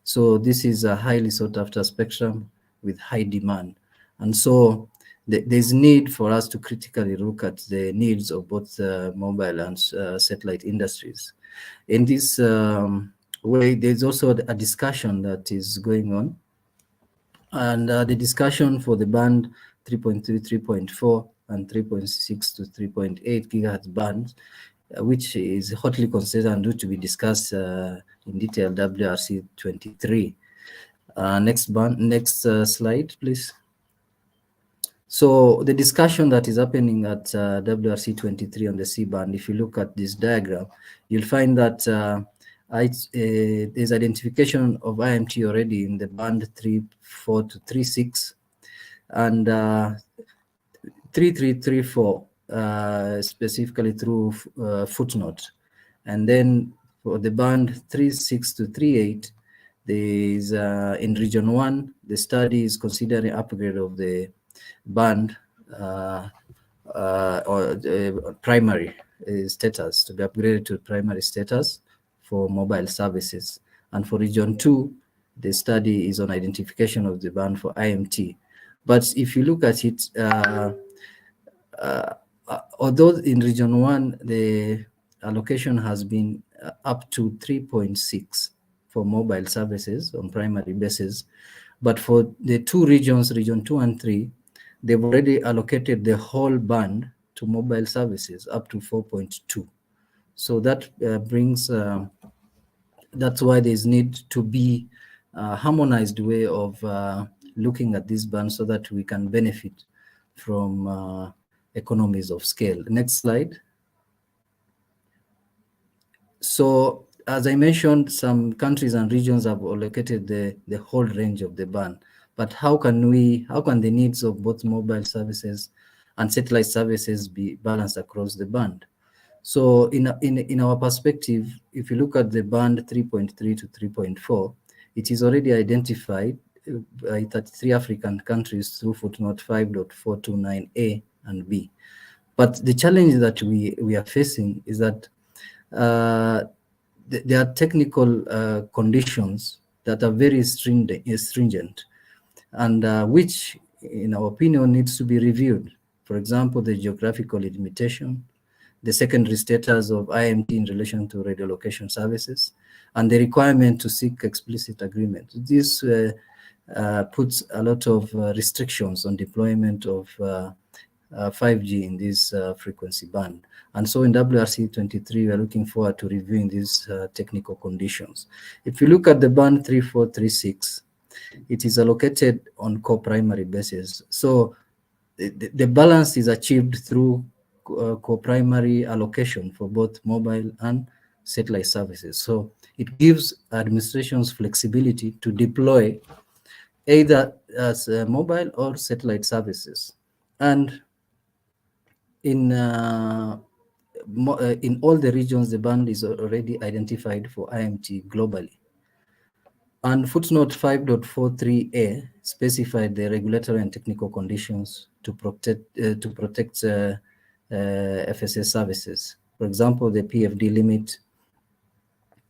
So this is a highly sought after spectrum with high demand. And so there's need for us to critically look at the needs of both mobile and satellite industries. In this way, there's also a discussion that is going on. And the discussion for the band 3.3, 3.4, and 3.6 to 3.8 gigahertz bands, which is hotly considered and due to be discussed in detail, WRC 23. Next slide, please. So the discussion that is happening at WRC 23 on the C-band, if you look at this diagram, you'll find that there's identification of IMT already in the band 3.4 to 3.6, and 3.3.3.4 specifically through footnote. And then for the band 3.6 to 3.8, there is in region 1, the study is considering upgrade of the band or primary status, to be upgraded to primary status for mobile services. And for region 2, the study is on identification of the band for IMT. But if you look at it, although in region 1, the allocation has been up to 3.6 for mobile services on primary basis, but for the two regions, region 2 and 3, they've already allocated the whole band to mobile services up to 4.2. So that brings, that's why there's need to be a harmonized way of looking at this band so that we can benefit from economies of scale. Next slide. So as I mentioned, some countries and regions have allocated the whole range of the band, but how can the needs of both mobile services and satellite services be balanced across the band? So in our perspective, if you look at the band 3.3 to 3.4, it is already identified by 33 African countries through footnote 5.429A and B. But the challenge that we are facing is that there are technical conditions that are very stringent, and which, in our opinion, needs to be reviewed. For example, the geographical limitation, the secondary status of IMT in relation to radio location services, and the requirement to seek explicit agreement. This puts a lot of restrictions on deployment of 5G in this frequency band. And so in WRC 23, we are looking forward to reviewing these technical conditions. If you look at the band 3436, it is allocated on core primary basis. So the balance is achieved through core primary allocation for both mobile and satellite services. So it gives administrations flexibility to deploy either as mobile or satellite services. And in all the regions, the band is already identified for IMT globally. And footnote 5.43a specified the regulatory and technical conditions to protect FSS services. For example, the PFD limit,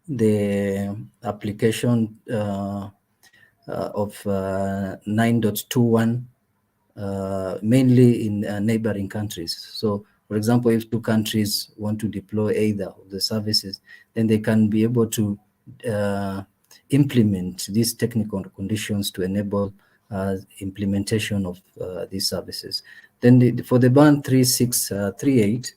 the application of 9.21, mainly in neighboring countries. So, for example, if two countries want to deploy either of the services, then they can be able to implement these technical conditions to enable implementation of these services. Then for the band 3638,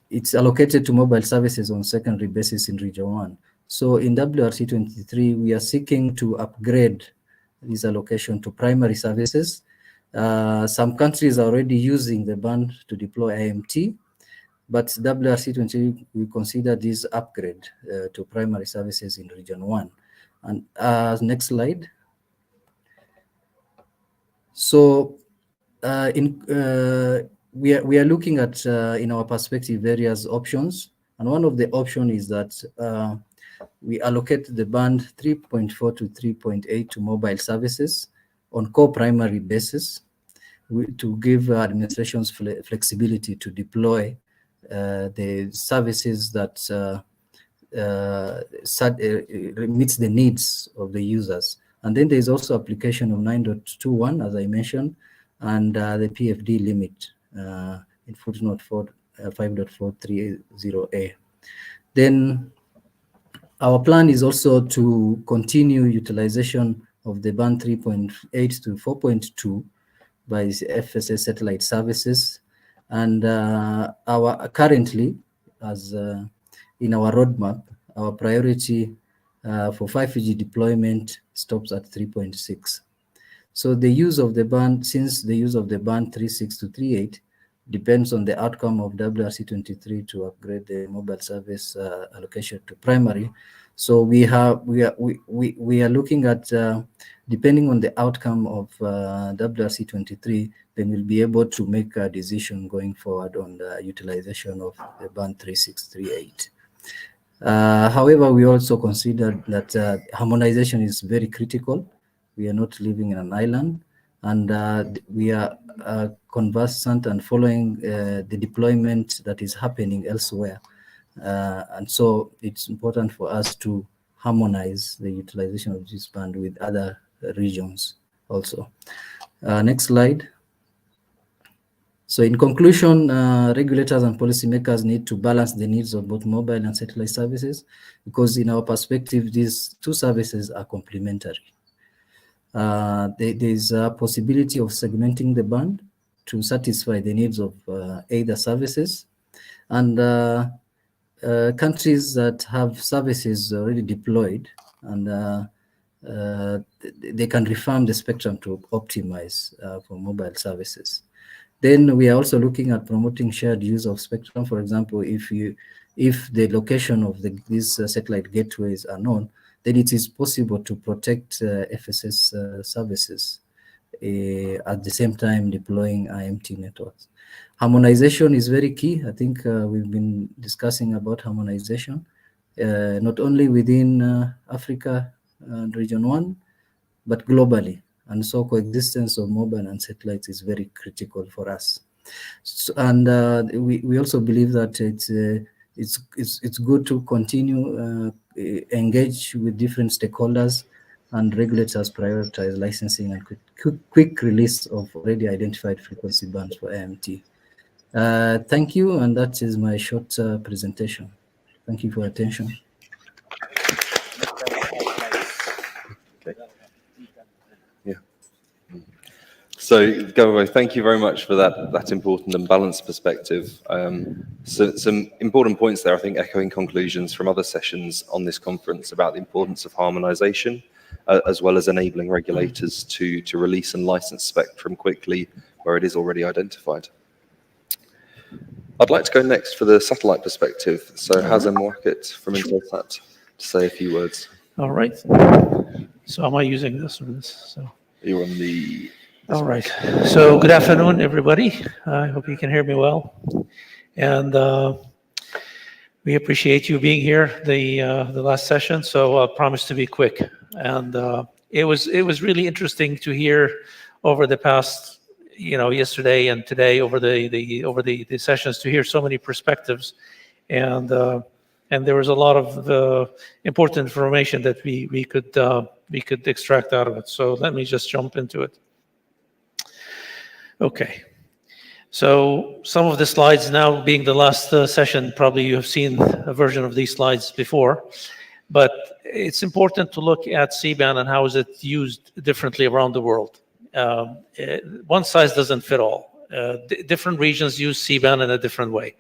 it's allocated to mobile services on secondary basis in Region 1. So in WRC 23, we are seeking to upgrade this allocation to primary services. Some countries are already using the band to deploy IMT, but WRC 23, we consider this upgrade to primary services in Region 1. And next slide. So we are looking at, in our perspective, various options. And one of the options is that we allocate the band 3.4 to 3.8 to mobile services on core primary basis to give administrations flexibility to deploy the services that meets the needs of the users. And then there's also application of 9.21, as I mentioned, and the PFD limit in footnote 5.430A. Then our plan is also to continue utilization of the band 3.8 to 4.2 by FSS satellite services. And our currently, as in our roadmap, our priority for 5G deployment stops at 3.6. So the use of the band, since the use of the band 3.6 to 3.8 depends on the outcome of WRC 23 to upgrade the mobile service allocation to primary. So we are looking at, depending on the outcome of WRC 23, then we'll be able to make a decision going forward on the utilization of the band 3.6, 3.8. However, we also consider that harmonization is very critical. We are not living in an island, and we are conversant and following the deployment that is happening elsewhere. And so it's important for us to harmonize the utilization of this band with other regions also. Next slide. So in conclusion, regulators and policymakers need to balance the needs of both mobile and satellite services, because in our perspective, these two services are complementary. There's a possibility of segmenting the band to satisfy the needs of either services, and countries that have services already deployed, and they can refarm the spectrum to optimize for mobile services. Then we are also looking at promoting shared use of spectrum. For example, if the location of these satellite gateways are known, then it is possible to protect FSS services at the same time deploying IMT networks. Harmonization is very key. I think we've been discussing about harmonization, not only within Africa and Region 1, but globally. And so coexistence of mobile and satellites is very critical for us. So, and we also believe that it's good to continue engage with different stakeholders, and regulators prioritize licensing and quick release of already identified frequency bands for IMT. Thank you, and that is my short presentation. Thank you for your attention. So, Gababo, thank you very much for that important and balanced perspective. So some important points there, I think, echoing conclusions from other sessions on this conference about the importance of harmonization, as well as enabling regulators to release and license spectrum quickly where it is already identified. I'd like to go next for the satellite perspective. So Hazem Mowaqqit from Intelsat to say a few words. All right. So am I using this or this? So You're on the... All right. So good afternoon, everybody. I hope you can hear me well. And We appreciate you being here the last session, so I promise to be quick. And it was really interesting to hear over the past, yesterday and today over the sessions, to hear so many perspectives, and there was a lot of important information that we could extract out of it. So let me just jump into it. Okay. So some of the slides, now being the last session, probably you have seen a version of these slides before, but it's important to look at C-band and how is it used differently around the world. One size doesn't fit all. Different regions use C-band in a different way.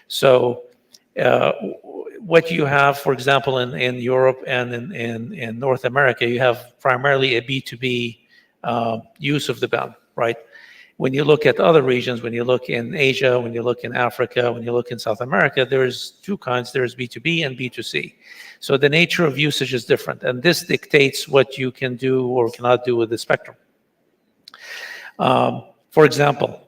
So what you have, for example, in Europe and in North America, you have primarily a B2B use of the band, right? When you look at other regions, when you look in Asia, when you look in Africa, when you look in South America, there's two kinds. There's B2B and B2C. So the nature of usage is different, and this dictates what you can do or cannot do with the spectrum. For example,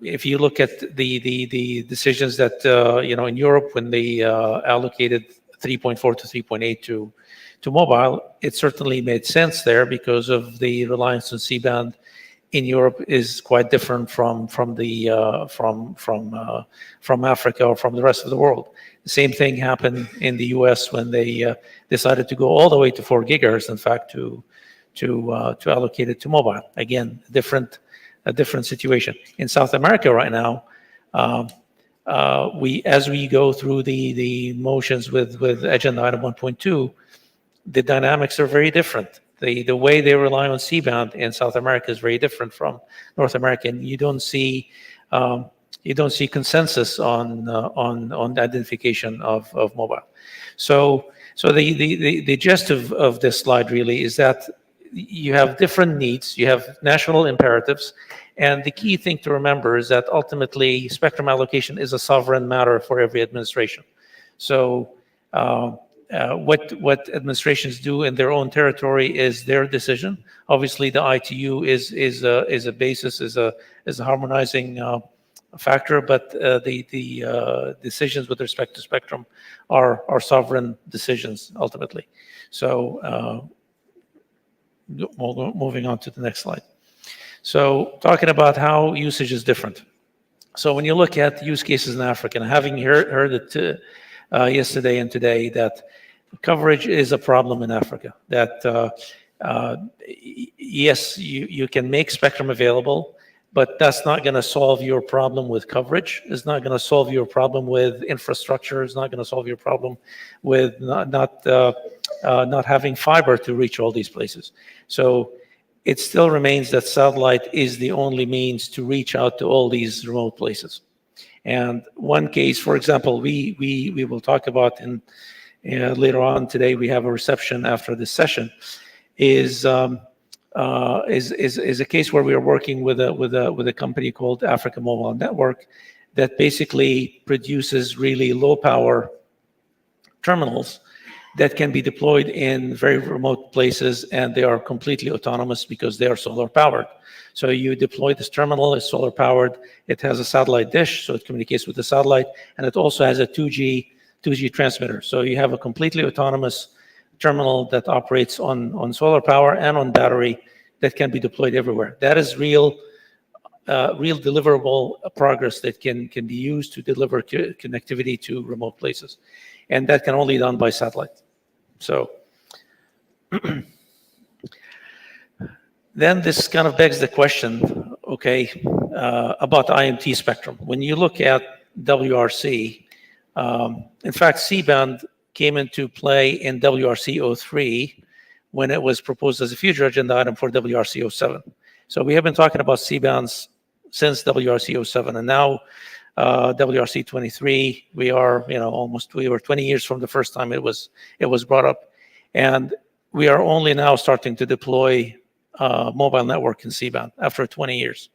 if you look at the decisions that in Europe, when they allocated 3.4 to 3.8 to mobile, it certainly made sense there because of the reliance on C-band in Europe is quite different from Africa or from the rest of the world. The same thing happened in the U.S. when they decided to go all the way to 4 gigahertz. In fact, to allocate it to mobile. Again, a different situation. In South America right now, as we go through the motions with Agenda Item 1.2, the dynamics are very different. The way they rely on C-band in South America is very different from North America, and you don't see consensus on the identification of mobile. So the gist of this slide really is that you have different needs, you have national imperatives, and the key thing to remember is that ultimately spectrum allocation is a sovereign matter for every administration. So what administrations do in their own territory is their decision. Obviously, the ITU is a basis, is a harmonizing factor, but the decisions with respect to spectrum are sovereign decisions ultimately. So moving on to the next slide. So talking about how usage is different. So when you look at use cases in Africa, and having heard it yesterday and today, that coverage is a problem in Africa. That yes, you can make spectrum available, but that's not going to solve your problem with coverage. It's not going to solve your problem with infrastructure. It's not going to solve your problem with not having fiber to reach all these places. So it still remains that satellite is the only means to reach out to all these remote places. And one case, for example, we will talk about in later on today. We have a reception after this session. Is a case where we are working with a company called Africa Mobile Network that basically produces really low power terminals that can be deployed in very remote places, and they are completely autonomous because they are solar powered. So you deploy this terminal, it's solar powered, it has a satellite dish, so it communicates with the satellite, and it also has a 2G transmitter. So you have a completely autonomous terminal that operates on solar power and on battery that can be deployed everywhere. That is real deliverable progress that can be used to deliver connectivity to remote places. And that can only be done by satellite. So then this kind of begs the question, okay, about IMT spectrum. When you look at WRC, in fact, C-band came into play in WRC 03 when it was proposed as a future agenda item for WRC 07. So we have been talking about C-bands since WRC 07, and now WRC 23, we were 20 years from the first time it was brought up, and we are only now starting to deploy mobile network in C-band after 20 years.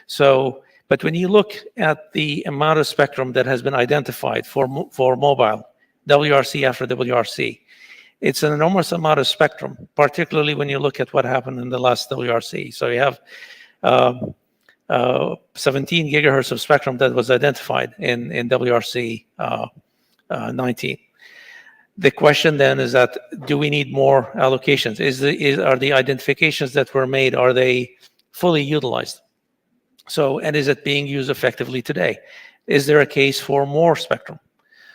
So, but when you look at the amount of spectrum that has been identified for mobile, WRC after WRC, it's an enormous amount of spectrum, particularly when you look at what happened in the last WRC. So you have 17 gigahertz of spectrum that was identified in WRC 19. The question then is that, do we need more allocations? Are the identifications that were made, are they fully utilized? So, and is it being used effectively today? Is there a case for more spectrum?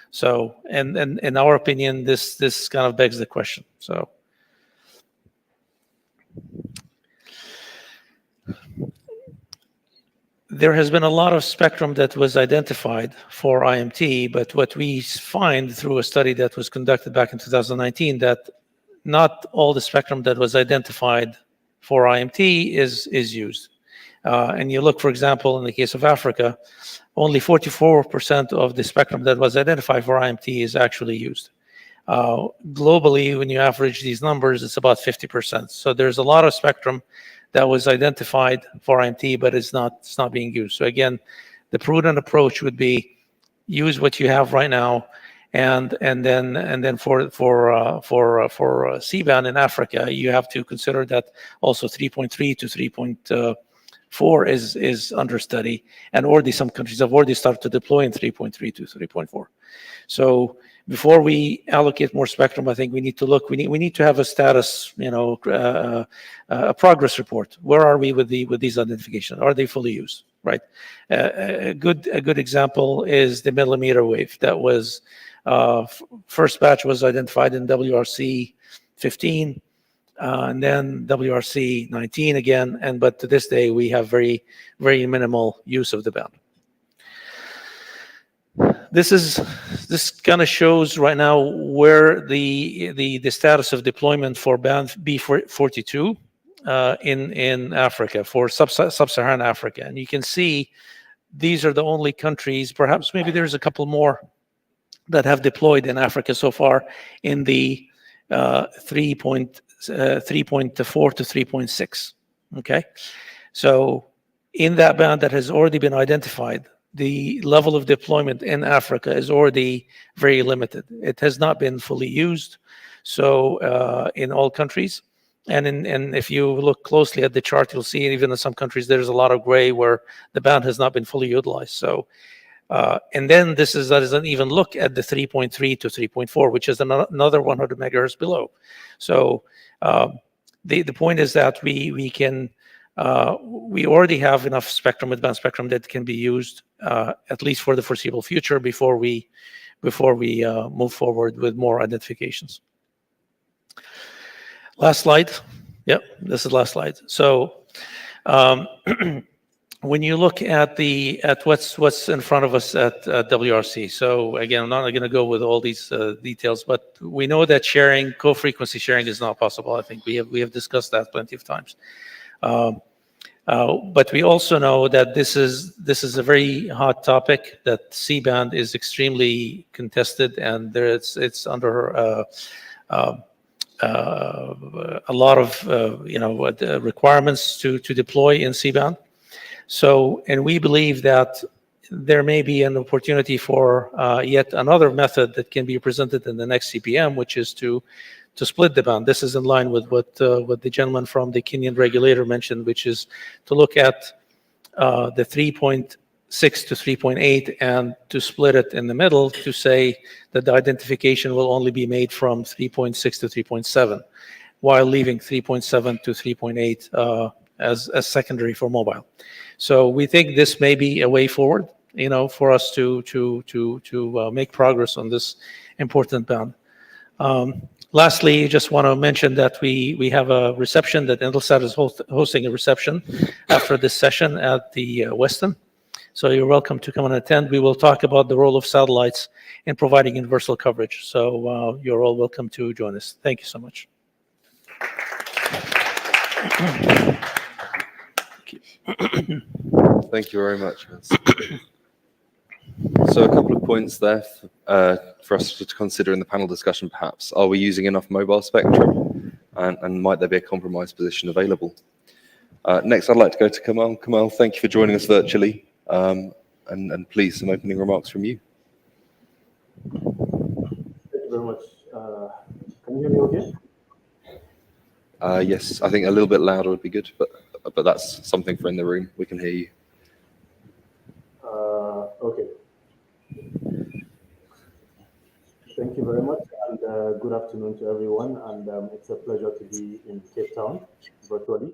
So, and in our opinion, this kind of begs the question. So, there has been a lot of spectrum that was identified for IMT, but what we find through a study that was conducted back in 2019, that not all the spectrum that was identified for IMT is used. And you look, for example, in the case of Africa, only 44% of the spectrum that was identified for IMT is actually used. Globally, when you average these numbers, it's about 50%. So there's a lot of spectrum that was identified for IMT, but it's not being used. So again, the prudent approach would be use what you have right now, and then for C-band in Africa, you have to consider that also 3.3 to 3.4 is under study, and already some countries have already started to deploy in 3.3 to 3.4. So before we allocate more spectrum, I think we need to look. We need to have a status, a progress report. Where are we with these identifications? Are they fully used? Right. A good example is the millimeter wave. That was first batch was identified in WRC 15, and then WRC 19 again. But to this day, we have very, very minimal use of the band. This kind of shows right now where the status of deployment for band B42 in Africa, for sub-Saharan Africa, and you can see these are the only countries. Perhaps maybe there's a couple more that have deployed in Africa so far in the 3.4 to 3.6. Okay, so in that band that has already been identified, the level of deployment in Africa is already very limited. It has not been fully used, so in all countries. And if you look closely at the chart, you'll see even in some countries there's a lot of gray where the band has not been fully utilized. So, and then that doesn't even look at the 3.3 to 3.4, which is another 100 megahertz below. So the point is that we already have enough spectrum, advanced spectrum, that can be used at least for the foreseeable future before we move forward with more identifications. Last slide. Yep, this is last slide. So when you look at what's in front of us at WRC, so again, I'm not going to go with all these details, but we know that co-frequency sharing is not possible. I think we have discussed that plenty of times. But we also know that this is a very hot topic, that C-band is extremely contested, and it's under a lot of requirements to deploy in C-band. So, and we believe that there may be an opportunity for yet another method that can be presented in the next CPM, which is to split the band. This is in line with what the gentleman from the Kenyan regulator mentioned, which is to look at the 3.6 to 3.8 and to split it in the middle, to say that the identification will only be made from 3.6 to 3.7, while leaving 3.7 to 3.8 as secondary for mobile. So we think this may be a way forward, for us to make progress on this important band. Lastly, just want to mention that we have a reception, that Intelsat is hosting a reception after this session at the Westin. So you're welcome to come and attend. We will talk about the role of satellites in providing universal coverage. So you're all welcome to join us. Thank you so much. Thank you very much. So a couple of points there for us to consider in the panel discussion, perhaps. Are we using enough mobile spectrum? And might there be a compromise position available? Next, I'd like to go to Kamal. Kamal, thank you for joining us virtually. And please, some opening remarks from you. Thank you very much. Can you hear me okay? Yes, I think a little bit louder would be good, but that's something for in the room. We can hear you. Okay. Thank you very much, and good afternoon to everyone. And it's a pleasure to be in Cape Town virtually.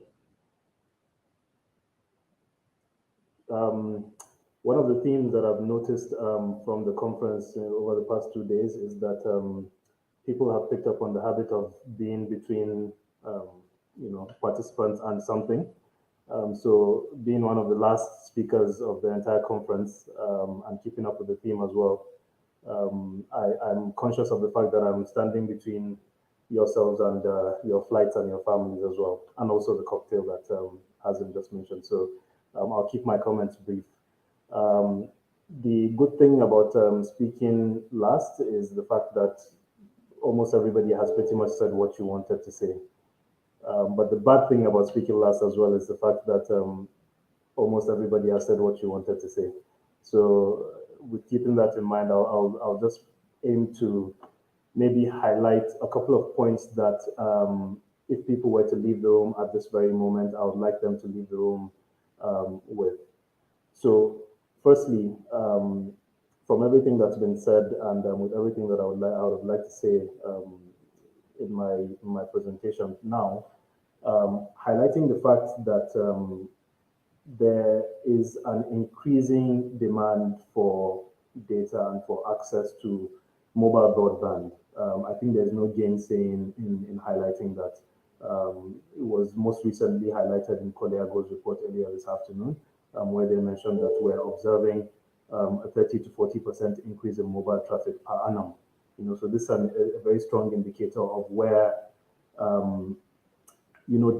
One of the themes that I've noticed from the conference over the past 2 days is that people have picked up on the habit of being between, participants and something. So being one of the last speakers of the entire conference and keeping up with the theme as well, I'm conscious of the fact that I'm standing between yourselves and your flights and your families as well, and also the cocktail that Hazim just mentioned. So I'll keep my comments brief. The good thing about speaking last is the fact that almost everybody has pretty much said what you wanted to say. But the bad thing about speaking last as well is the fact that almost everybody has said what you wanted to say. So with keeping that in mind, I'll just aim to maybe highlight a couple of points that if people were to leave the room at this very moment, I would like them to leave the room with. So firstly, from everything that's been said and with everything that I would like to say in my presentation now, highlighting the fact that there is an increasing demand for data and for access to mobile broadband. I think there's no gainsaying in highlighting that. It was most recently highlighted in Koliago's report earlier this afternoon, where they mentioned that we're observing a 30 to 40% increase in mobile traffic per annum. So this is a very strong indicator of where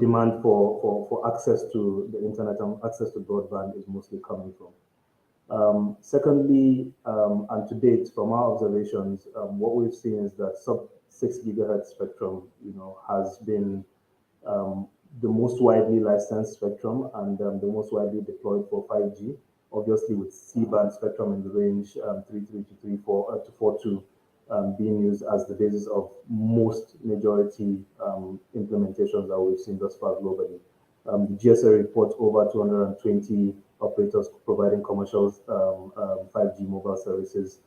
demand for access to the internet and access to broadband is mostly coming from. Secondly, and to date, from our observations, what we've seen is that sub-6 gigahertz spectrum, has been the most widely licensed spectrum and the most widely deployed for 5G. Obviously, with C-band spectrum in the range 3.3 to 4.2. Being used as the basis of most majority implementations that we've seen thus far globally. The GSA reports over 220 operators providing commercial 5G mobile services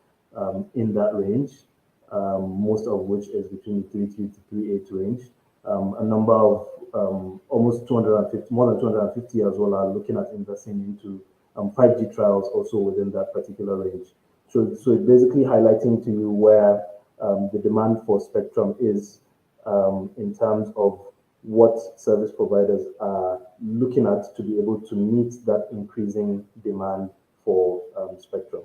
in that range, most of which is between the 3.3 to 3.8 range. A number of almost 250, more than 250 as well are looking at investing into 5G trials also within that particular range. So it's basically highlighting to you where the demand for spectrum is in terms of what service providers are looking at to be able to meet that increasing demand for spectrum.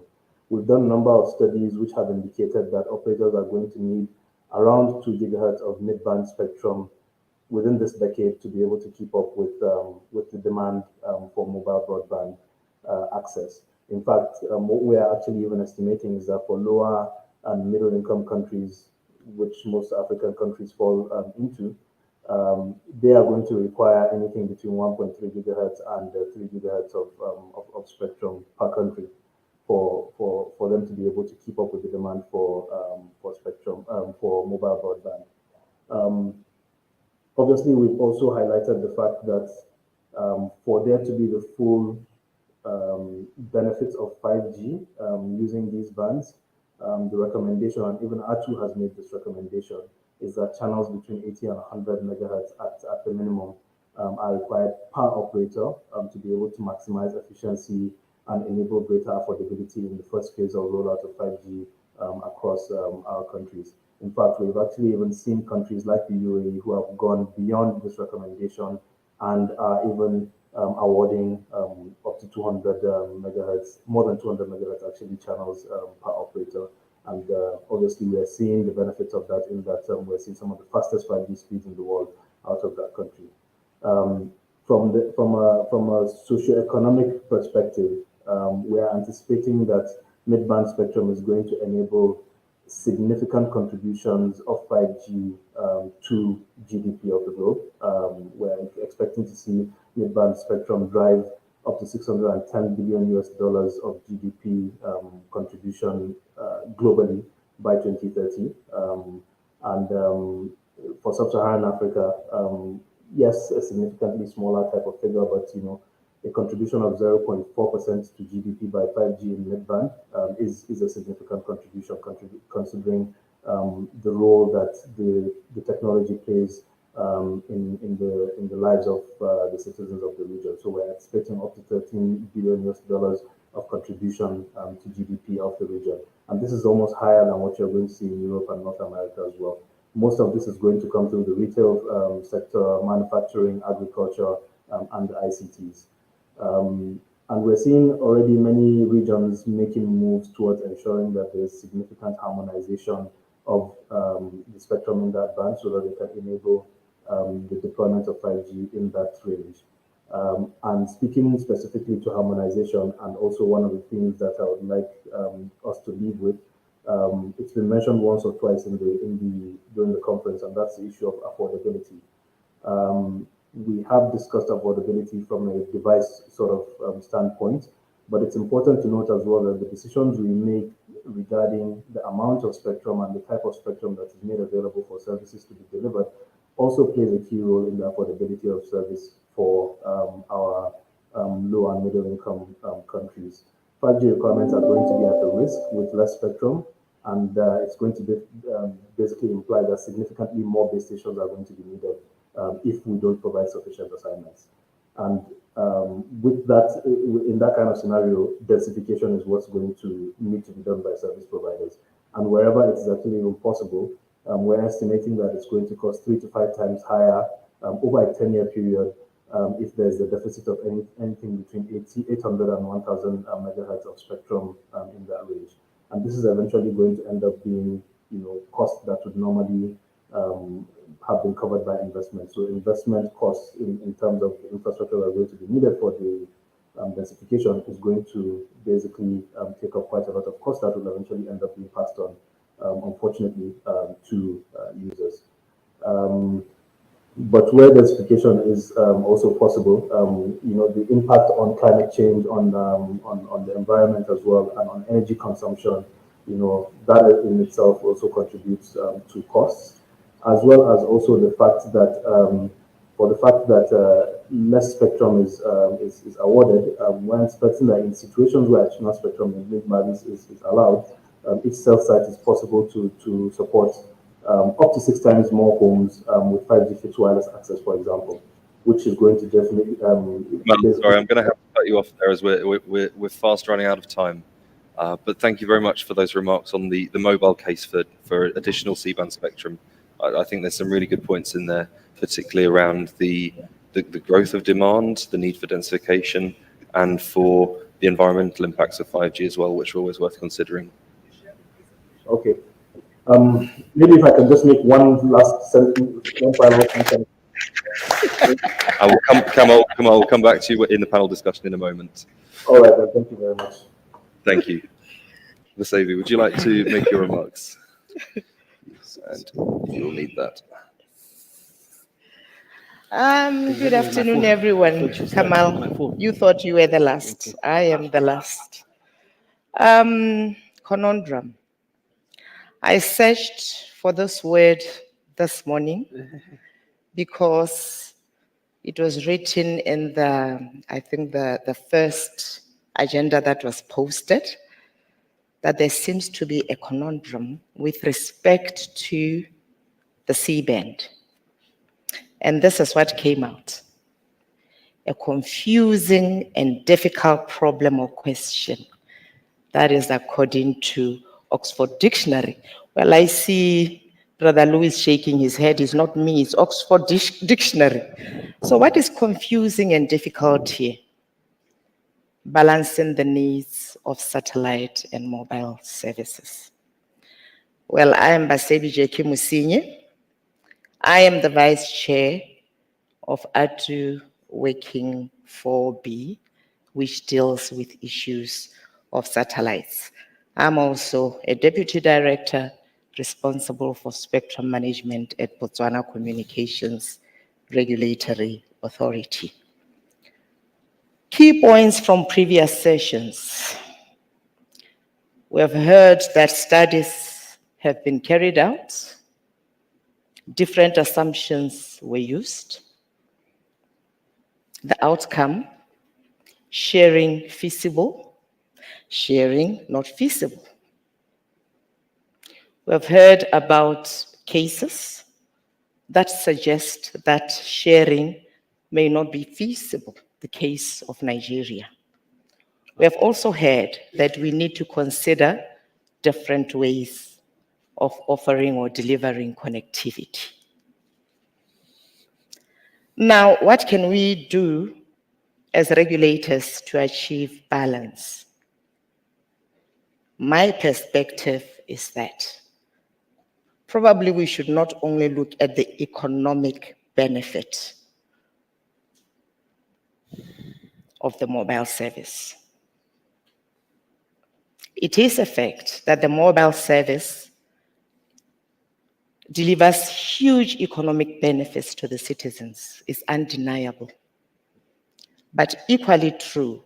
We've done a number of studies which have indicated that operators are going to need around 2 gigahertz of mid-band spectrum within this decade to be able to keep up with the demand for mobile broadband access. In fact, what we are actually even estimating is that for lower and middle income countries, which most African countries fall into, they are going to require anything between 1.3 gigahertz and 3 gigahertz of spectrum per country for them to be able to keep up with the demand for spectrum, for mobile broadband. Obviously, we've also highlighted the fact that for there to be the full benefits of 5G using these bands, the recommendation, and even ATU has made this recommendation, is that channels between 80 and 100 megahertz at the minimum are required per operator to be able to maximize efficiency and enable greater affordability in the first phase of rollout of 5G across our countries. In fact, we've actually even seen countries like the UAE who have gone beyond this recommendation and are even awarding up to 200 megahertz, more than 200 megahertz actually channels per operator. And obviously we are seeing the benefits of that in that we're seeing some of the fastest 5G speeds in the world out of that country. From a socioeconomic perspective, we are anticipating that mid-band spectrum is going to enable significant contributions of 5G to GDP of the globe. We're expecting to see mid-band spectrum drive up to $610 billion of GDP contribution globally by 2030. For sub-Saharan Africa, yes, a significantly smaller type of figure, but a contribution of 0.4% to GDP by 5G in mid-band is a significant contribution, considering the role that the technology plays in the lives of the citizens of the region. So we're expecting up to $13 billion of contribution to GDP of the region. And this is almost higher than what you're going to see in Europe and North America as well. Most of this is going to come through the retail sector, manufacturing, agriculture, and the ICTs. And we're seeing already many regions making moves towards ensuring that there's significant harmonization of the spectrum in that band so that they can enable the deployment of 5G in that range. And speaking specifically to harmonization, and also one of the things that I would like us to leave with, it's been mentioned once or twice during the conference, and that's the issue of affordability. We have discussed affordability from a device sort of standpoint, but it's important to note as well that the decisions we make regarding the amount of spectrum and the type of spectrum that is made available for services to be delivered also plays a key role in the affordability of service for our low and middle income countries. 5G requirements are going to be at a risk with less spectrum, and it's going to be, basically imply that significantly more base stations are going to be needed if we don't provide sufficient assignments. And with that, in that kind of scenario, densification is what's going to need to be done by service providers. And wherever it is actually even possible, we're estimating that it's going to cost 3 to 5 times higher over a 10-year period if there's a deficit of anything between 800 and 1,000 megahertz of spectrum in that range. And this is eventually going to end up being, costs that would normally have been covered by investment. So investment costs in terms of the infrastructure that are going to be needed for the densification is going to basically take up quite a lot of cost that will eventually end up being passed on, unfortunately, to users. But where densification is also possible, the impact on climate change, on the environment as well, and on energy consumption, that in itself also contributes to costs, as well as also the fact that less spectrum is awarded. We're expecting that in situations where additional spectrum in mid-bands is allowed, each cell site is possible to support up to 6 times more homes with 5G fixed wireless access, for example, which is going to definitely. Sorry, I'm going to have to cut you off there as we're fast running out of time. But thank you very much for those remarks on the mobile case for additional C-band spectrum. I think there's some really good points in there, particularly around the growth of demand, the need for densification, and for the environmental impacts of 5G as well, which are always worth considering. Okay. Maybe if I can just make one last sentence, one final sentence. I will Kamal will come back to you in the panel discussion in a moment. All right, then, thank you very much. Thank you. Vasavi, would you like to make your remarks? Yes, and you'll need that. Good afternoon, everyone. Kamal, you thought you were the last. I am the last. Conundrum. I searched for this word this morning because it was written in the first agenda that was posted, that there seems to be a conundrum with respect to the C-band. And this is what came out. A confusing and difficult problem or question. That is according to Oxford Dictionary. Well, I see Brother Louis shaking his head. It's not me, it's Oxford Dictionary. So what is confusing and difficult here? Balancing the needs of satellite and mobile services. Well, I am Basebi J.K. Musinye. I am the Vice Chair of ADU Working 4B, which deals with issues of satellites. I'm also a Deputy Director responsible for spectrum management at Botswana Communications Regulatory Authority. Key points from previous sessions. We have heard that studies have been carried out. Different assumptions were used. The outcome, sharing feasible, sharing not feasible. We've heard about cases that suggest that sharing may not be feasible, the case of Nigeria. We have also heard that we need to consider different ways of offering or delivering connectivity. Now, what can we do as regulators to achieve balance? My perspective is that probably we should not only look at the economic benefit of the mobile service. It is a fact that the mobile service delivers huge economic benefits to the citizens. It's undeniable. But equally true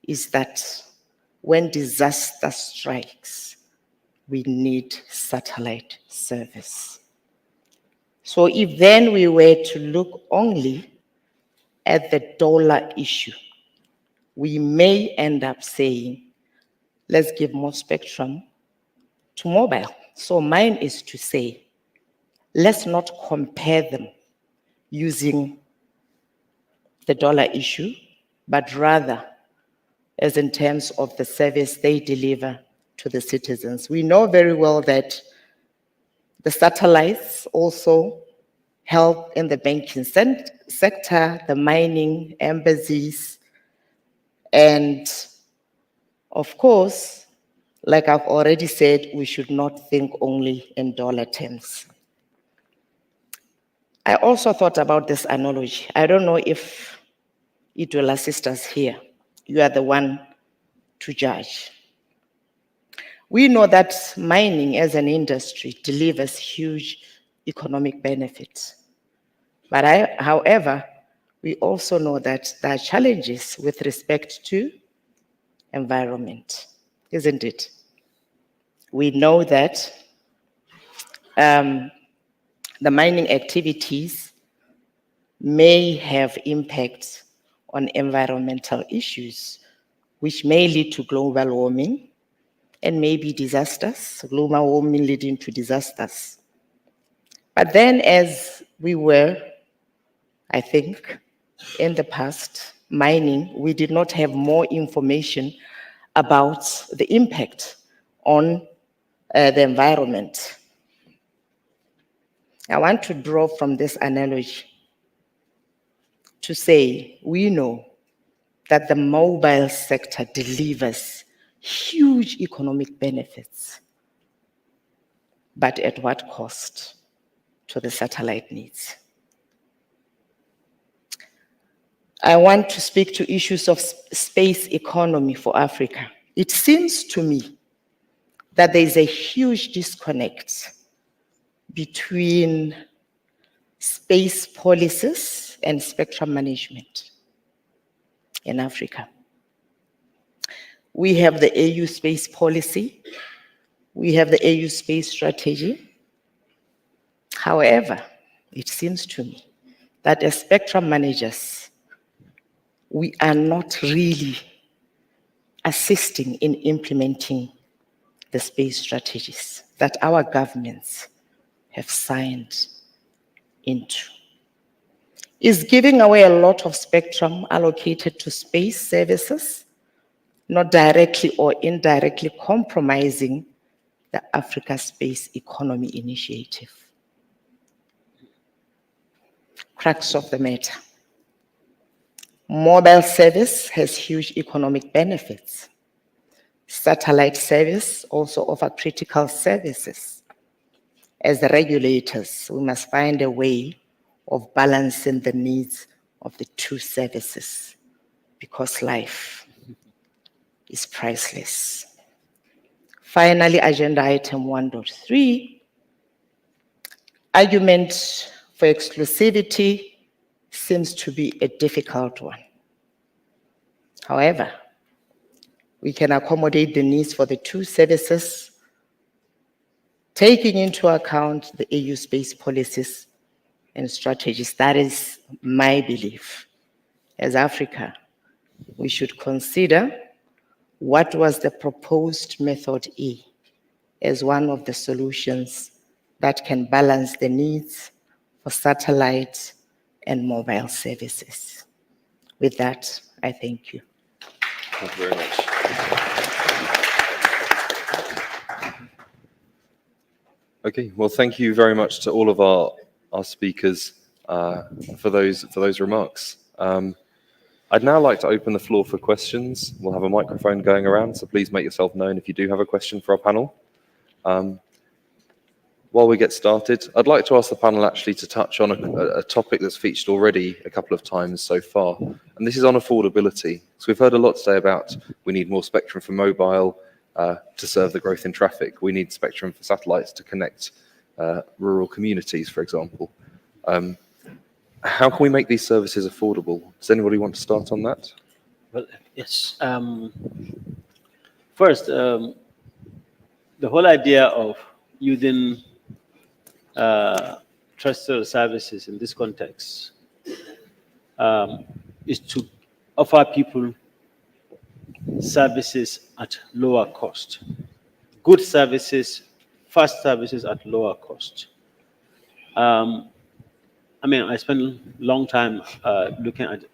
is that when disaster strikes, we need satellite service. So if then we were to look only at the dollar issue, we may end up saying, let's give more spectrum to mobile. So mine is to say, let's not compare them using the dollar issue, but rather as in terms of the service they deliver to the citizens. We know very well that the satellites also help in the banking sector, the mining, embassies, and of course, like I've already said, we should not think only in dollar terms. I also thought about this analogy. I don't know if it will assist us here. You are the one to judge. We know that mining as an industry delivers huge economic benefits. But however, we also know that there are challenges with respect to environment, isn't it? We know that the mining activities may have impacts on environmental issues, which may lead to global warming and maybe disasters, global warming leading to disasters. But then as we were, I think, in the past, mining, we did not have more information about the impact on the environment. I want to draw from this analogy to say, we know that the mobile sector delivers huge economic benefits, but at what cost to the satellite needs? I want to speak to issues of space economy for Africa. It seems to me that there is a huge disconnect between space policies and spectrum management in Africa. We have the AU space policy. We have the AU space strategy. However, it seems to me that as spectrum managers, we are not really assisting in implementing the space strategies that our governments have signed into. Is giving away a lot of spectrum allocated to space services, not directly or indirectly compromising the Africa Space Economy Initiative? Crux of the matter. Mobile service has huge economic benefits. Satellite service also offers critical services. As the regulators, we must find a way of balancing the needs of the two services, because life is priceless. Finally, agenda item 1.3, argument for exclusivity seems to be a difficult one. However, we can accommodate the needs for the two services, taking into account the AU space policies and strategies. That is my belief. As Africa, we should consider what was the proposed method A as one of the solutions that can balance the needs for satellite and mobile services. With that, I thank you. Thank you very much. Okay, well, thank you very much to all of our speakers for those remarks. I'd now like to open the floor for questions. We'll have a microphone going around, so please make yourself known if you do have a question for our panel. While we get started, I'd like to ask the panel actually to touch on a topic that's featured already a couple of times so far, and this is on affordability. So we've heard a lot today about we need more spectrum for mobile to serve the growth in traffic. We need spectrum for satellites to connect rural communities, for example. How can we make these services affordable? Does anybody want to start on that? Well, yes. First, the whole idea of using terrestrial services in this context is to offer people services at lower cost. Good services, fast services at lower cost. I mean, I spent a long time looking at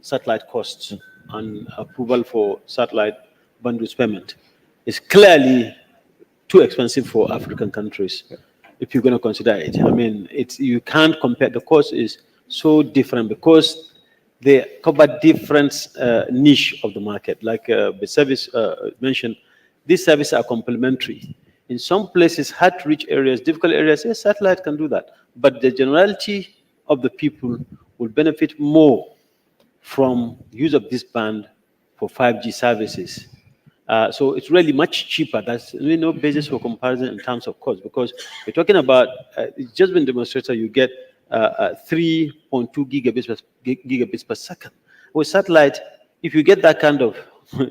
satellite costs and approval for satellite bundles payment. It's clearly too expensive for African countries if you're going to consider it. I mean, you can't compare. The cost is so different because they cover different niche of the market. Like the service mentioned, these services are complementary. In some places, hard-to-reach areas, difficult areas, yes, satellite can do that. But the generality of the people will benefit more from use of this band for 5G services. So it's really much cheaper. That's really no basis for comparison in terms of cost, because we're talking about, it's just been demonstrated, you get 3.2 gigabits per second. With satellite, if you get that kind of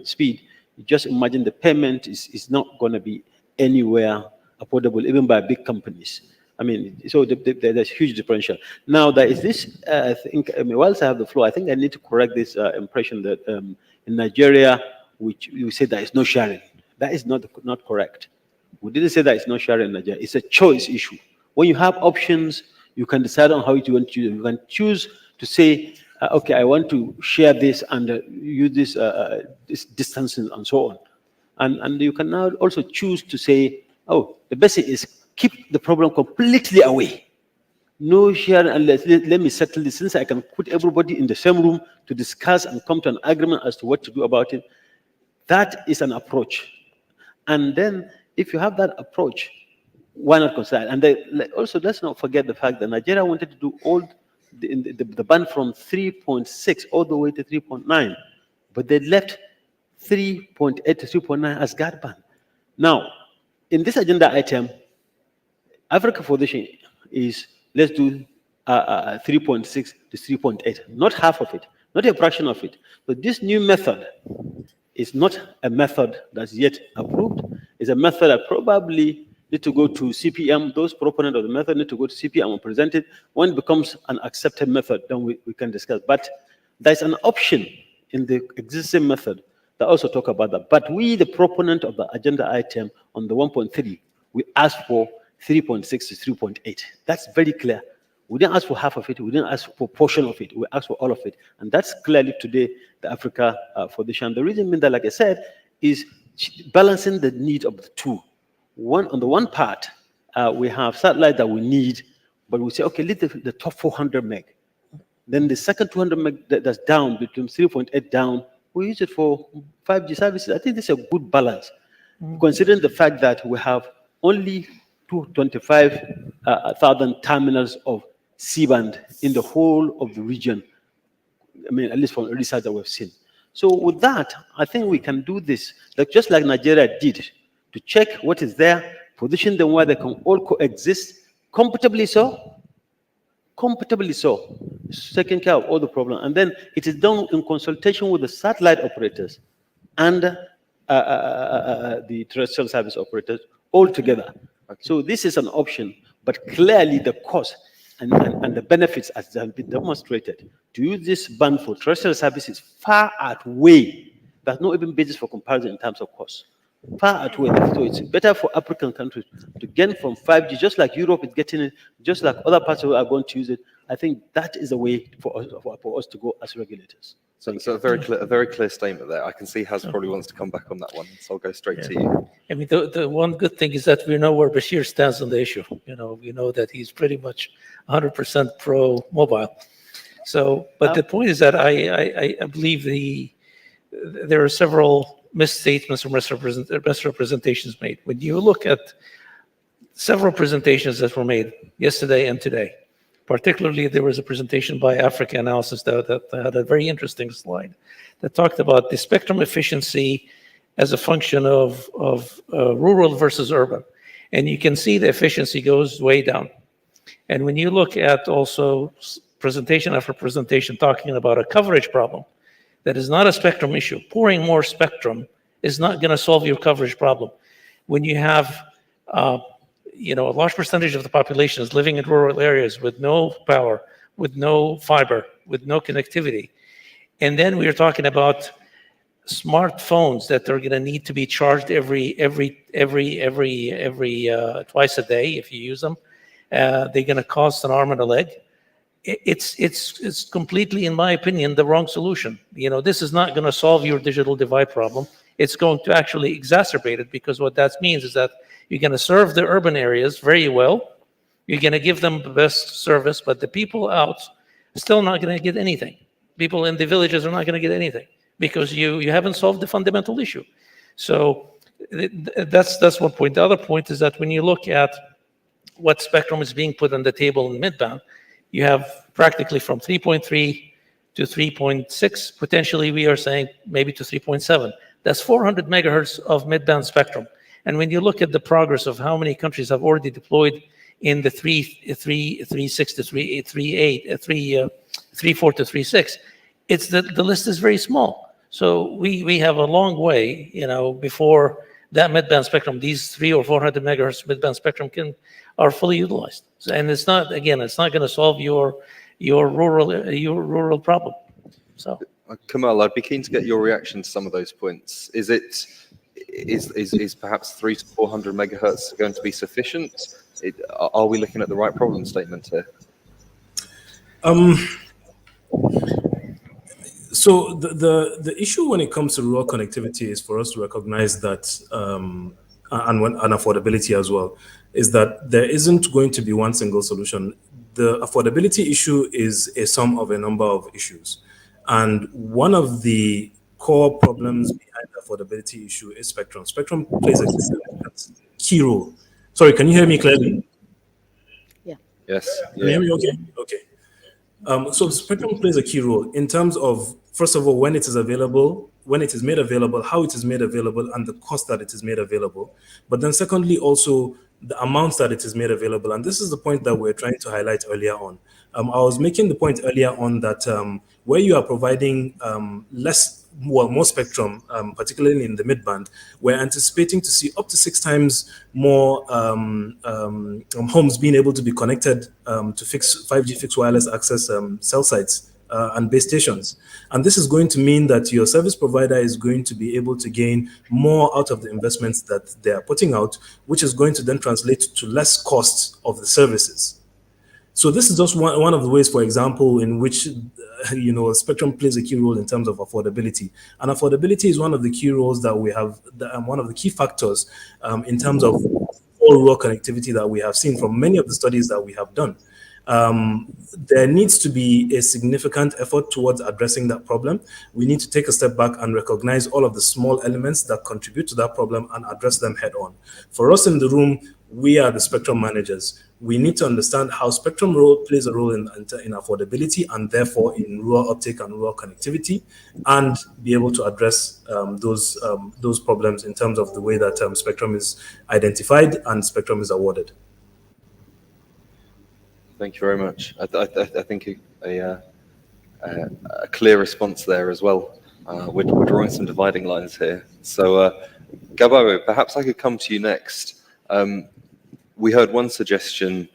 speed, you just imagine the payment is not going to be anywhere affordable, even by big companies. I mean, so there's huge differential. Now, there is this, I think, whilst I have the floor, I think I need to correct this impression that in Nigeria, which you say there is no sharing. That is not correct. We didn't say there is no sharing in Nigeria. It's a choice issue. When you have options, you can decide on how you want to use it. You can choose to say, okay, I want to share this and use this distancing and so on. And you can now also choose to say, oh, the best is keep the problem completely away. No sharing, and let me settle this, since I can put everybody in the same room to discuss and come to an agreement as to what to do about it. That is an approach. And then if you have that approach, why not consider it? And also, let's not forget the fact that Nigeria wanted to do all the band from 3.6 all the way to 3.9, but they left 3.8 to 3.9 as guard band. Now, in this agenda item, Africa Foundation is, let's do 3.6 to 3.8, not half of it, not a fraction of it. But this new method is not a method that's yet approved. It's a method that probably need to go to CPM. Those proponents of the method need to go to CPM and present it. When it becomes an accepted method, then we can discuss. But there's an option in the existing method that also talk about that. But we, the proponent of the agenda item on the 1.3, we asked for 3.6 to 3.8. That's very clear. We didn't ask for half of it. We didn't ask for a portion of it. We asked for all of it. And that's clearly today the Africa Foundation. The reason being that, like I said, is balancing the need of the two. On the one part, we have satellite that we need, but we say, okay, leave the top 400 meg. Then the second 200 meg that's down, between 3.8 down, we use it for 5G services. I think this is a good balance, considering the fact that we have only 225,000 terminals of C-band in the whole of the region. I mean, at least from the research that we've seen. So with that, I think we can do this, just like Nigeria did, to check what is there, position them where they can all coexist comfortably so, taking care of all the problems. And then it is done in consultation with the satellite operators and the terrestrial service operators all together. Okay. So this is an option, but clearly the cost and the benefits, as have been demonstrated, to use this band for terrestrial services far outweigh. There's no even basis for comparison in terms of cost. far outweigh that. So it's better for African countries to gain from 5G, just like Europe is getting it, just like other parts of the world are going to use it. I think that is the way for us to go as regulators. So a very clear statement there. I can see Haz probably wants to come back on that one, so I'll go straight to you. I mean, the one good thing is that we know where Bashir stands on the issue. We know that he's pretty much 100% pro mobile. So, but the point is that I believe there are several misstatements or misrepresentations made. When you look at several presentations that were made yesterday and today, particularly there was a presentation by Africa Analysis that had a very interesting slide that talked about the spectrum efficiency as a function of rural versus urban. And you can see the efficiency goes way down. And when you look at also presentation after presentation talking about a coverage problem, that is not a spectrum issue. Pouring more spectrum is not going to solve your coverage problem. When you have a large percentage of the population is living in rural areas with no power, with no fiber, with no connectivity. And then we are talking about smartphones that are going to need to be charged every twice a day if you use them. They're going to cost an arm and a leg. It's completely, in my opinion, the wrong solution. This is not going to solve your digital divide problem. It's going to actually exacerbate it, because what that means is that you're going to serve the urban areas very well. You're going to give them the best service, but the people out still not going to get anything. People in the villages are not going to get anything because you haven't solved the fundamental issue. So that's one point. The other point is that when you look at what spectrum is being put on the table in mid-band, you have practically from 3.3 to 3.6, potentially we are saying maybe to 3.7. That's 400 megahertz of mid-band spectrum. And when you look at the progress of how many countries have already deployed in the 3.6 to 3.8, 3.4 to 3.6, it's the list is very small. So we have a long way, before that mid-band spectrum, these 300 or 400 megahertz mid-band spectrum are fully utilized. And it's not going to solve your rural problem. So, Kamal, I'd be keen to get your reaction to some of those points. Is perhaps 300 to 400 megahertz going to be sufficient? Are we looking at the right problem statement here? So the issue when it comes to rural connectivity is for us to recognize that, and affordability as well, is that there isn't going to be one single solution. The affordability issue is a sum of a number of issues. And one of the core problems behind the affordability issue is spectrum. Spectrum plays a key role. Sorry, can you hear me clearly? Yeah. Yes. Can you hear me okay? Okay. So spectrum plays a key role in terms of, first of all, when it is available, when it is made available, how it is made available, and the cost that it is made available. But then secondly, also the amounts that it is made available. And this is the point that we're trying to highlight earlier on. I was making the point earlier on that where you are providing more spectrum, particularly in the mid-band, we're anticipating to see up to 6 times more homes being able to be connected to 5G fixed wireless access cell sites and base stations. And this is going to mean that your service provider is going to be able to gain more out of the investments that they are putting out, which is going to then translate to less costs of the services. So this is just one of the ways, for example, in which spectrum plays a key role in terms of affordability. And affordability is one of the key roles that we have, one of the key factors in terms of all rural connectivity that we have seen from many of the studies that we have done. There needs to be a significant effort towards addressing that problem. We need to take a step back and recognize all of the small elements that contribute to that problem and address them head on. For us in the room, we are the spectrum managers. We need to understand how spectrum plays a role in affordability and therefore in rural uptake and rural connectivity, and be able to address those problems in terms of the way that spectrum is identified and spectrum is awarded. Thank you very much. I think a clear response there as well. We're drawing some dividing lines here. So, Gabaro, perhaps I could come to you next. We heard one suggestion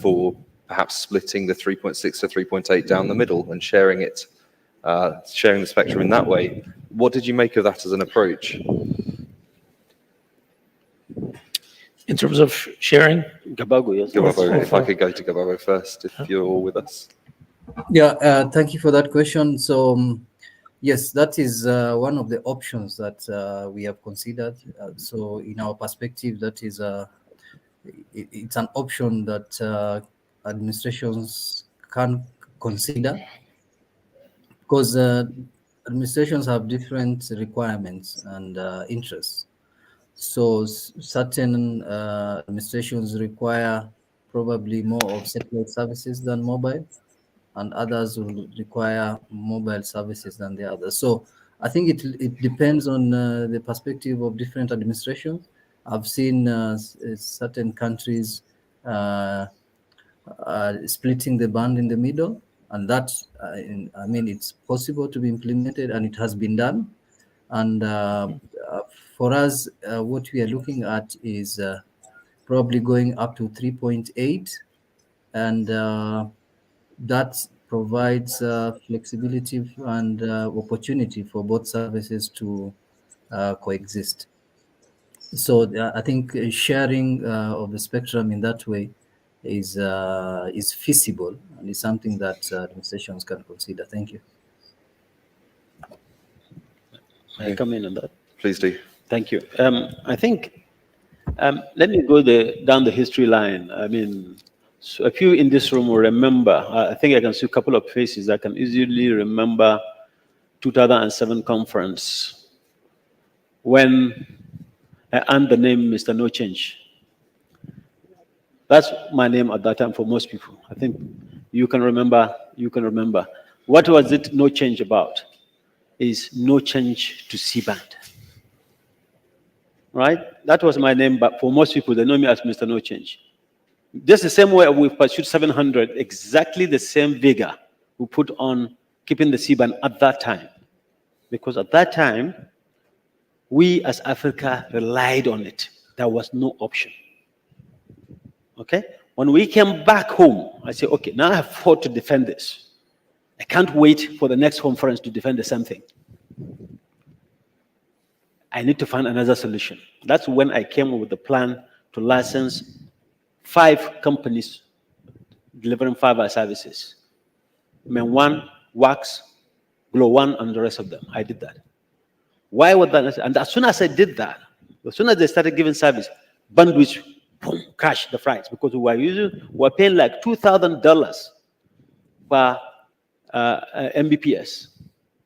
for perhaps splitting the 3.6 to 3.8 down the middle and sharing the spectrum in that way. What did you make of that as an approach? In terms of sharing, Gabago, yes. Gababo, if I could go to Gababo first, if you're all with us. Yeah, thank you for that question. So, yes, that is one of the options that we have considered. So, in our perspective, that is it's an option that administrations can consider, because administrations have different requirements and interests. So certain administrations require probably more of satellite services than mobile, and others will require mobile services than the others. So I think it depends on the perspective of different administrations. I've seen certain countries splitting the band in the middle, and that I mean, it's possible to be implemented, and it has been done. And for us, what we are looking at is probably going up to 3.8, and that provides flexibility and opportunity for both services to coexist. So I think sharing of the spectrum in that way is feasible, and is something that administrations can consider. Thank you. May I come in on that? Please do. Thank you. I think, let me go down the history line. I mean, so a few in this room will remember, I think I can see a couple of faces. I can easily remember 2007 conference when I earned the name Mr. No Change. That's my name at that time for most people. I think you can remember. What was it no change about? Is no change to C-band. Right? That was my name, but for most people, they know me as Mr. No Change. Just the same way we pursued 700, exactly the same vigor we put on keeping the C-band at that time. Because at that time, we as Africa relied on it. There was no option. Okay? When we came back home, I said, okay, now I have fought to defend this. I can't wait for the next conference to defend the same thing. I need to find another solution. That's when I came up with the plan to license 5 companies delivering fiber services. Men1, Wax, Glow One, and the rest of them. I did that. Why was that? And as soon as I did that, as soon as they started giving service, bandwidth, boom, crashed the flights, because we were paying like $2,000 per Mbps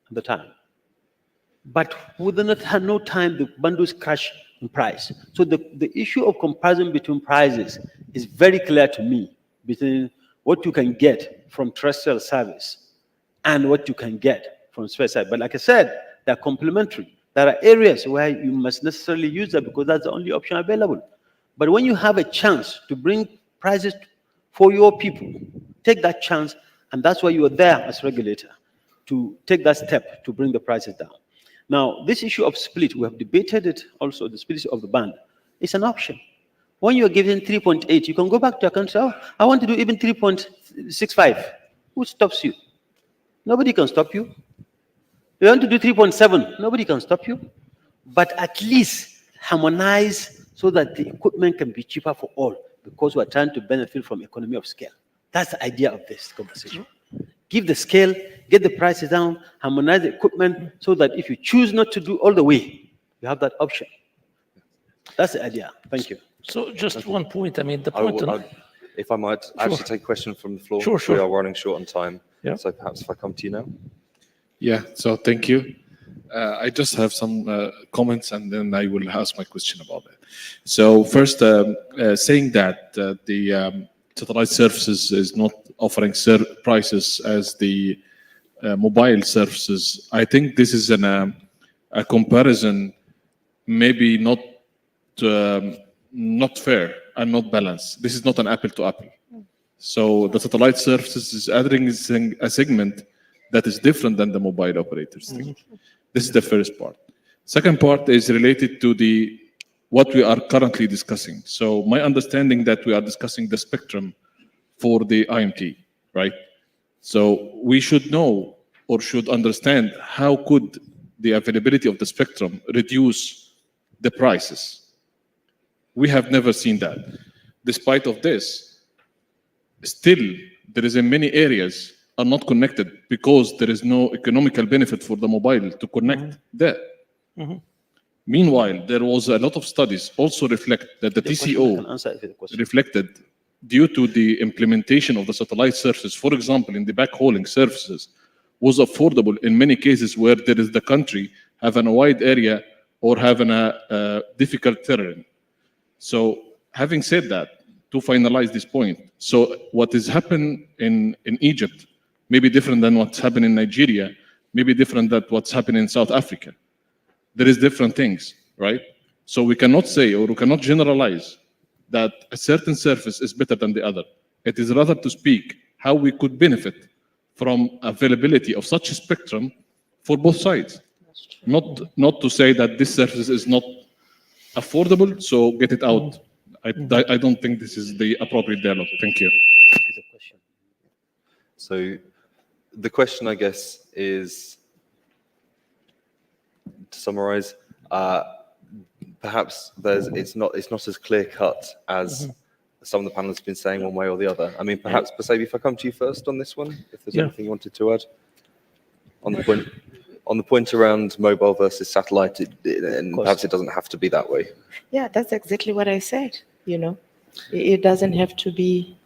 at the time. But within no time, the bundles crash in price. So the issue of comparison between prices is very clear to me, between what you can get from terrestrial service and what you can get from space side. But like I said, they're complementary. There are areas where you must necessarily use that because that's the only option available. But when you have a chance to bring prices for your people, take that chance, and that's why you are there as regulator, to take that step to bring the prices down. Now, this issue of split, we have debated it also, the split of the band. It's an option. When you're given 3.8, you can go back to your country, oh, I want to do even 3.65. Who stops you? Nobody can stop you. You want to do 3.7, nobody can stop you. But at least harmonize so that the equipment can be cheaper for all, because we're trying to benefit from economy of scale. That's the idea of this conversation. Give the scale, get the prices down, harmonize the equipment, so that if you choose not to do all the way, you have that option. That's the idea. Thank you. so just one point. I mean, the point. If I might actually take a question from the floor. Sure. We are running short on time. Yeah. So perhaps if I come to you now. Yeah, so thank you. I just have some comments, and then I will ask my question about it. So first, saying that the satellite services is not offering prices as the mobile services, I think this is a comparison maybe not fair and not balanced. This is not an apple to apple. So the satellite services is addressing a segment that is different than the mobile operators. This is the first part. Second part is related to what we are currently discussing. So my understanding that we are discussing the spectrum for the IMT, right? So we should know or should understand how could the availability of the spectrum reduce the prices. We have never seen that. Despite of this, still there is in many areas are not connected because there is no economical benefit for the mobile to connect there. Meanwhile, there was a lot of studies also reflect that the TCO reflected due to the implementation of the satellite services, for example, in the backhauling services, was affordable in many cases where there is the country having a wide area or having a difficult terrain. So having said that, to finalize this point, so what is happening in Egypt may be different than what's happening in Nigeria, maybe different than what's happening in South Africa. There is different things, right? So we cannot say or we cannot generalize that a certain service is better than the other. It is rather to speak how we could benefit from availability of such a spectrum for both sides. Not to say that this service is not affordable, so get it out. I don't think this is the appropriate dialogue. Thank you. So the question, I guess, is, to summarize, perhaps it's not as clear cut as some of the panelists have been saying one way or the other. I mean, perhaps, Basabe, if I come to you first on this one, if there's anything you wanted to add on the point around mobile versus satellite, and perhaps it doesn't have to be that way. Yeah, that's exactly what I said. It doesn't have to be,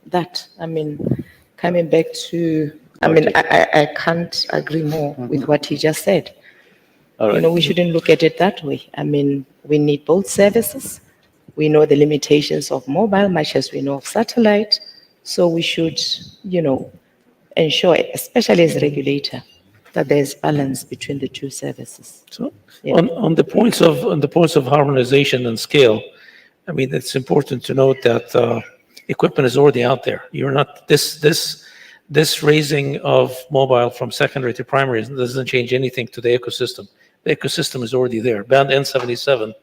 that. I mean, coming back to, I can't agree more with what he just said. All right. We shouldn't look at it that way. I mean, we need both services. We know the limitations of mobile, much as we know of satellite. So we should, ensure, especially as a regulator, that there's balance between the two services. So on the points of harmonization and scale, I mean, it's important to note that equipment is already out there. You're not this raising of mobile from secondary to primary doesn't change anything to the ecosystem. The ecosystem is already there. Band N77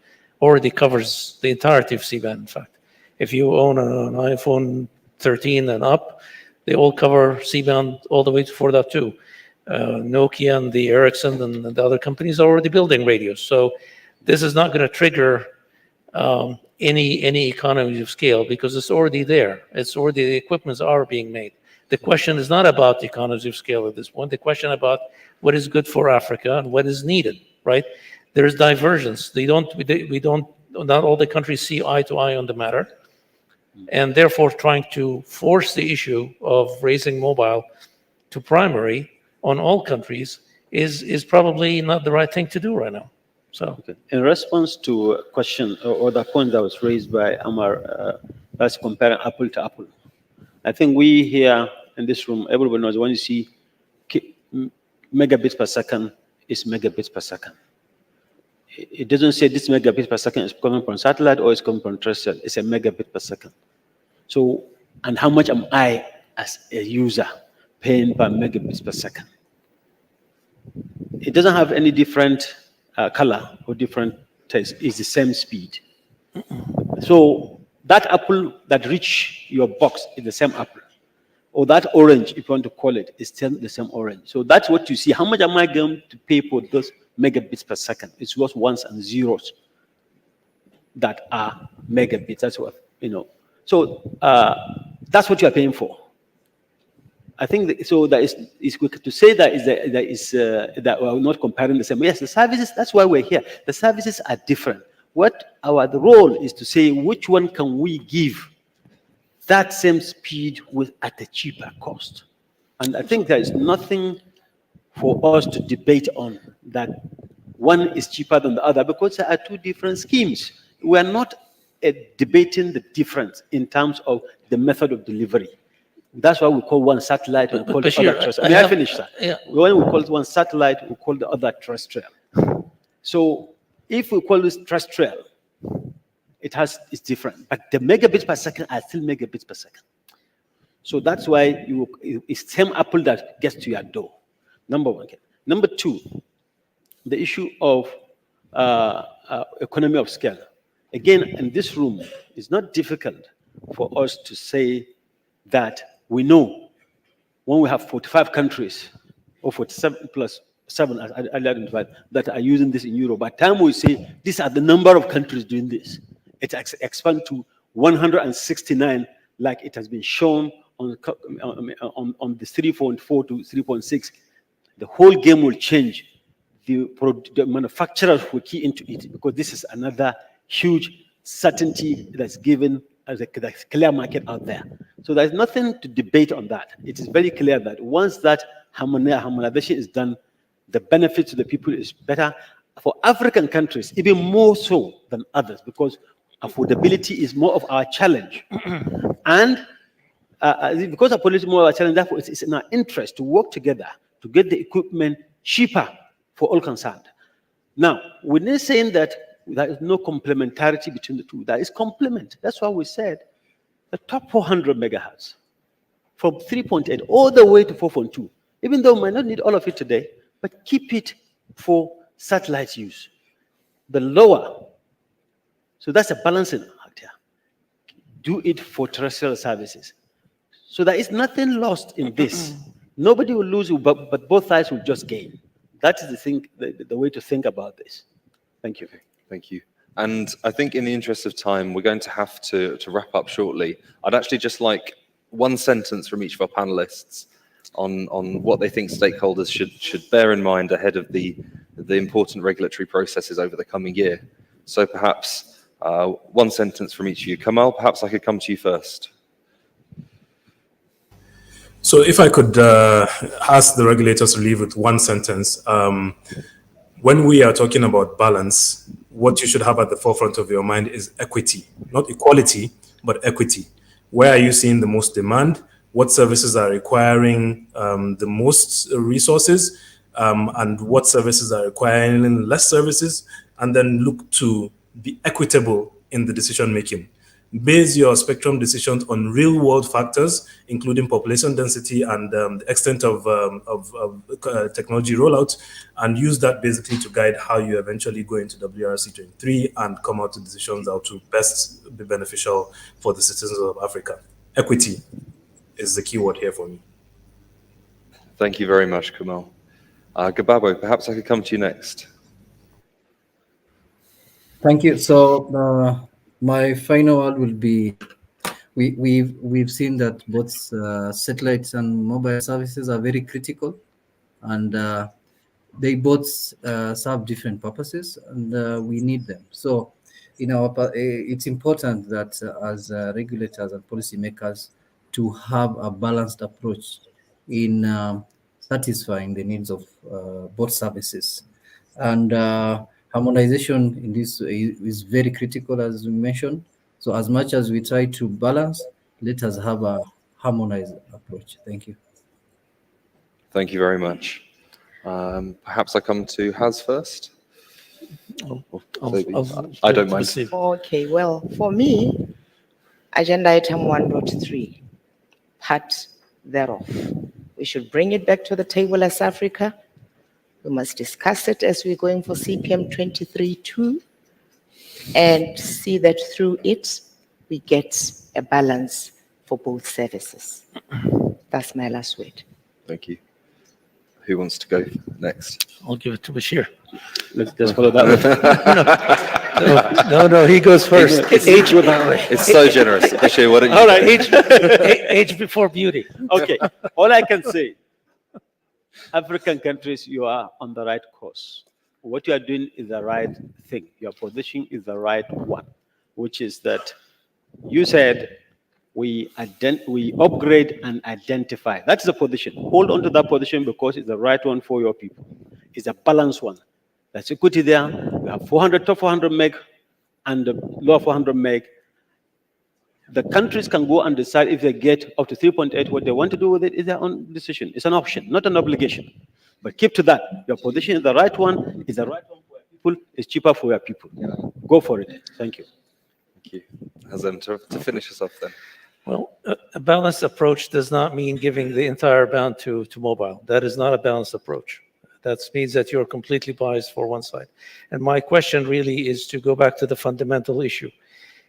already covers the entirety of C-band, in fact. If you own an iPhone 13 and up, they all cover C-band all the way to 4.2. Nokia and the Ericsson and the other companies are already building radios. So this is not going to trigger any economies of scale because it's already there. The equipments are being made. The question is not about the economies of scale at this point. The question about what is good for Africa and what is needed, right? There's divergence. Not all the countries see eye to eye on the matter. And therefore trying to force the issue of raising mobile to primary on all countries is probably not the right thing to do right now. So, in response to a question or the point that was raised by Amar, that's comparing apple to apple. I think we here in this room, everybody knows when you see megabits per second is megabits per second. It doesn't say this megabit per second is coming from satellite or it's coming from terrestrial. It's a megabit per second. So, and how much am I as a user paying per megabits per second? It doesn't have any different color or different taste. It's the same speed. So that apple that reach your box is the same apple. Or that orange, if you want to call it, is still the same orange. So that's what you see. How much am I going to pay for those megabits per second? It's just ones and zeros that are megabits. That's what, So that's what you are paying for. I think so. That is quick to say that we're not comparing the same. Yes, the services. That's why we're here. The services are different. The role is to say which one can we give that same speed at a cheaper cost. And I think there is nothing for us to debate on that one is cheaper than the other because there are two different schemes. We are not debating the difference in terms of the method of delivery. That's why we call one satellite and call the other terrestrial. May I finish that? Yeah. When we call one satellite, we call the other terrestrial. So if we call this terrestrial, it's different. But the megabits per second are still megabits per second. So that's why it's same apple that gets to your door. Number one. Number two, the issue of economy of scale. Again, in this room, it's not difficult for us to say that we know when we have 45 countries or 47 plus 7 that are using this in Europe. By the time we say these are the number of countries doing this, it expand to 169, like it has been shown on the 3.4 to 3.6, the whole game will change. The manufacturers will key into it, because this is another huge certainty that's given as a clear market out there. So there's nothing to debate on that. It is very clear that once that harmonization is done, the benefit to the people is better for African countries, even more so than others, because affordability is more of our challenge. And because affordability is more of our challenge, therefore it's in our interest to work together to get the equipment cheaper for all concerned. Now, we're not saying that there is no complementarity between the two. There is complement. That's why we said the top 400 megahertz from 3.8 all the way to 4.2, even though we might not need all of it today, but keep it for satellite use. The lower, so that's a balancing act here. Do it for terrestrial services. So there is nothing lost in this. Nobody will lose, but both sides will just gain. That is the way to think about this. Thank you. Thank you. And I think in the interest of time, we're going to have to wrap up shortly. I'd actually just like one sentence from each of our panelists on what they think stakeholders should bear in mind ahead of the important regulatory processes over the coming year. So perhaps one sentence from each of you. Kamal, perhaps I could come to you first. So if I could ask the regulators to leave with one sentence, when we are talking about balance, what you should have at the forefront of your mind is equity, not equality, but equity. Where are you seeing the most demand? What services are requiring the most resources? And what services are requiring less services? And then look to be equitable in the decision making. Base your spectrum decisions on real world factors, including population density and the extent of technology rollout, and use that basically to guide how you eventually go into WRC 23 and come out to decisions that will best be beneficial for the citizens of Africa. Equity is the key word here for me. Thank you very much, Kamal. Gababo, perhaps I could come to you next. Thank you. So my final word will be, we've seen that both satellites and mobile services are very critical, and they both serve different purposes, and we need them. So, it's important that as regulators and policymakers to have a balanced approach in satisfying the needs of both services, and harmonization in this is very critical, as we mentioned. So as much as we try to balance, let us have a harmonized approach. Thank you. Thank you very much. Perhaps I come to Haz first. I don't mind. Okay, well, for me, agenda item 1.3, part thereof. We should bring it back to the table as Africa. We must discuss it as we're going for CPM 23.2 and see that through it, we get a balance for both services. That's my last word. Thank you. Who wants to go next? I'll give it to Bashir. Let's just follow that. No, he goes first. It's so generous. Bashir, why don't you? All right, age before beauty. Okay, all I can say, African countries, you are on the right course. What you are doing is the right thing. Your position is the right one, which is that you said we upgrade and identify. That's the position. Hold on to that position because it's the right one for your people. It's a balanced one. That's equity there. We have 400, top 400 meg and the lower 400 meg. The countries can go and decide if they get up to 3.8, what they want to do with it is their own decision. It's an option, not an obligation. But keep to that. Your position is the right one, is the right one for your people, it's cheaper for your people. Go for it. Thank you. Thank you. Hazem, to finish us off then. Well, a balanced approach does not mean giving the entire band to mobile. That is not a balanced approach. That means that you're completely biased for one side. And my question really is to go back to the fundamental issue.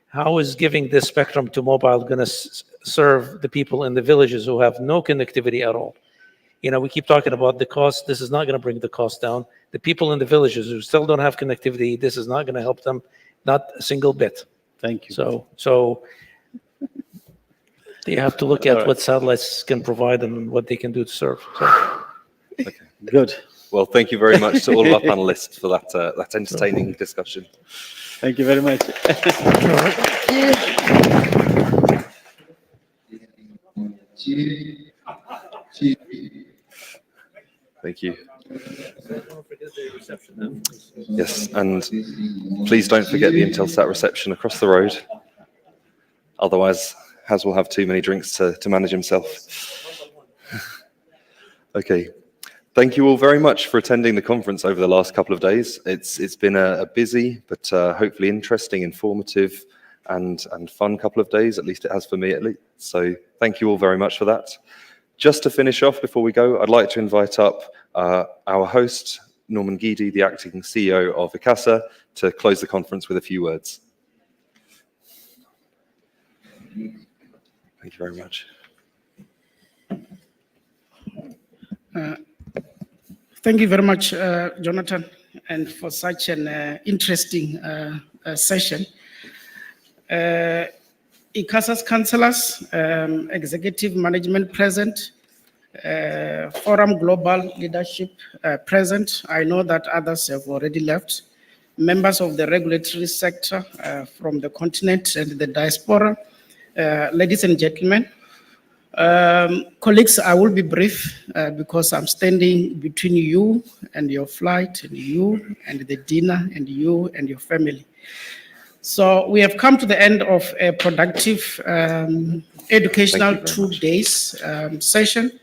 How is giving this spectrum to mobile going to serve the people in the villages who have no connectivity at all? We keep talking about the cost. This is not going to bring the cost down. The people in the villages who still don't have connectivity, this is not going to help them, not a single bit. Thank you. So you have to look at what satellites can provide and what they can do to serve. So, Good. Well, thank you very much to all of our panelists for that entertaining discussion. Thank you very much. Thank you. Yes, and please don't forget the Intelsat reception across the road. Otherwise, Haz will have too many drinks to manage himself. Okay. Thank you all very much for attending the conference over the last couple of days. It's been a busy, but hopefully interesting, informative, and fun couple of days. At least it has for me, at least. So thank you all very much for that. Just to finish off before we go, I'd like to invite up our host, Norman Guidi, the acting CEO of ICASA, to close the conference with a few words. Thank you very much. Thank you very much, Jonathan, and for such an interesting session. ICASA's councillors, executive management present, Forum Global leadership present. I know that others have already left. Members of the regulatory sector from the continent and the diaspora, ladies and gentlemen, colleagues, I will be brief because I'm standing between you and your flight, and you and the dinner, and you and your family. So we have come to the end of a productive educational 2 days session.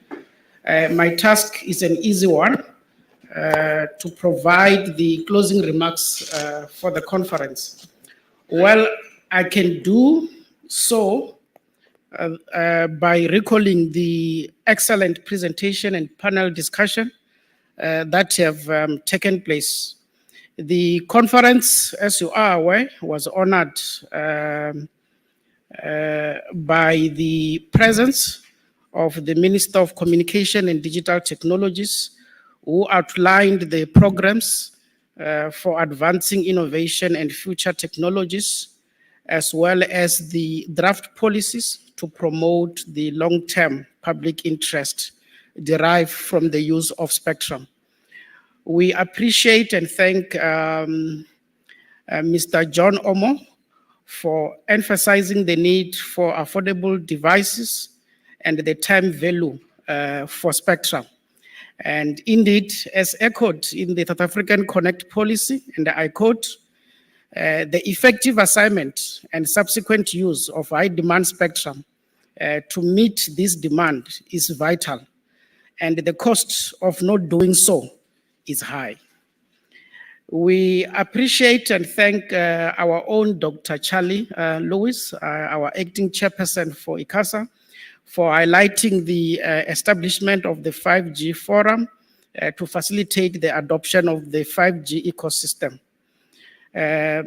My task is an easy one, to provide the closing remarks for the conference. Well, I can do so by recalling the excellent presentation and panel discussion that have taken place. The conference, as you are aware, was honored by the presence of the Minister of Communication and Digital Technologies, who outlined the programs for advancing innovation and future technologies, as well as the draft policies to promote the long-term public interest derived from the use of spectrum. We appreciate and thank Mr. John Omo for emphasizing the need for affordable devices and the time value for spectrum. And indeed, as echoed in the South African Connect policy, and I quote, the effective assignment and subsequent use of high demand spectrum to meet this demand is vital, and the cost of not doing so is high. We appreciate and thank our own Dr. Charlie Lewis, our acting chairperson for ICASA, for highlighting the establishment of the 5G Forum to facilitate the adoption of the 5G ecosystem. As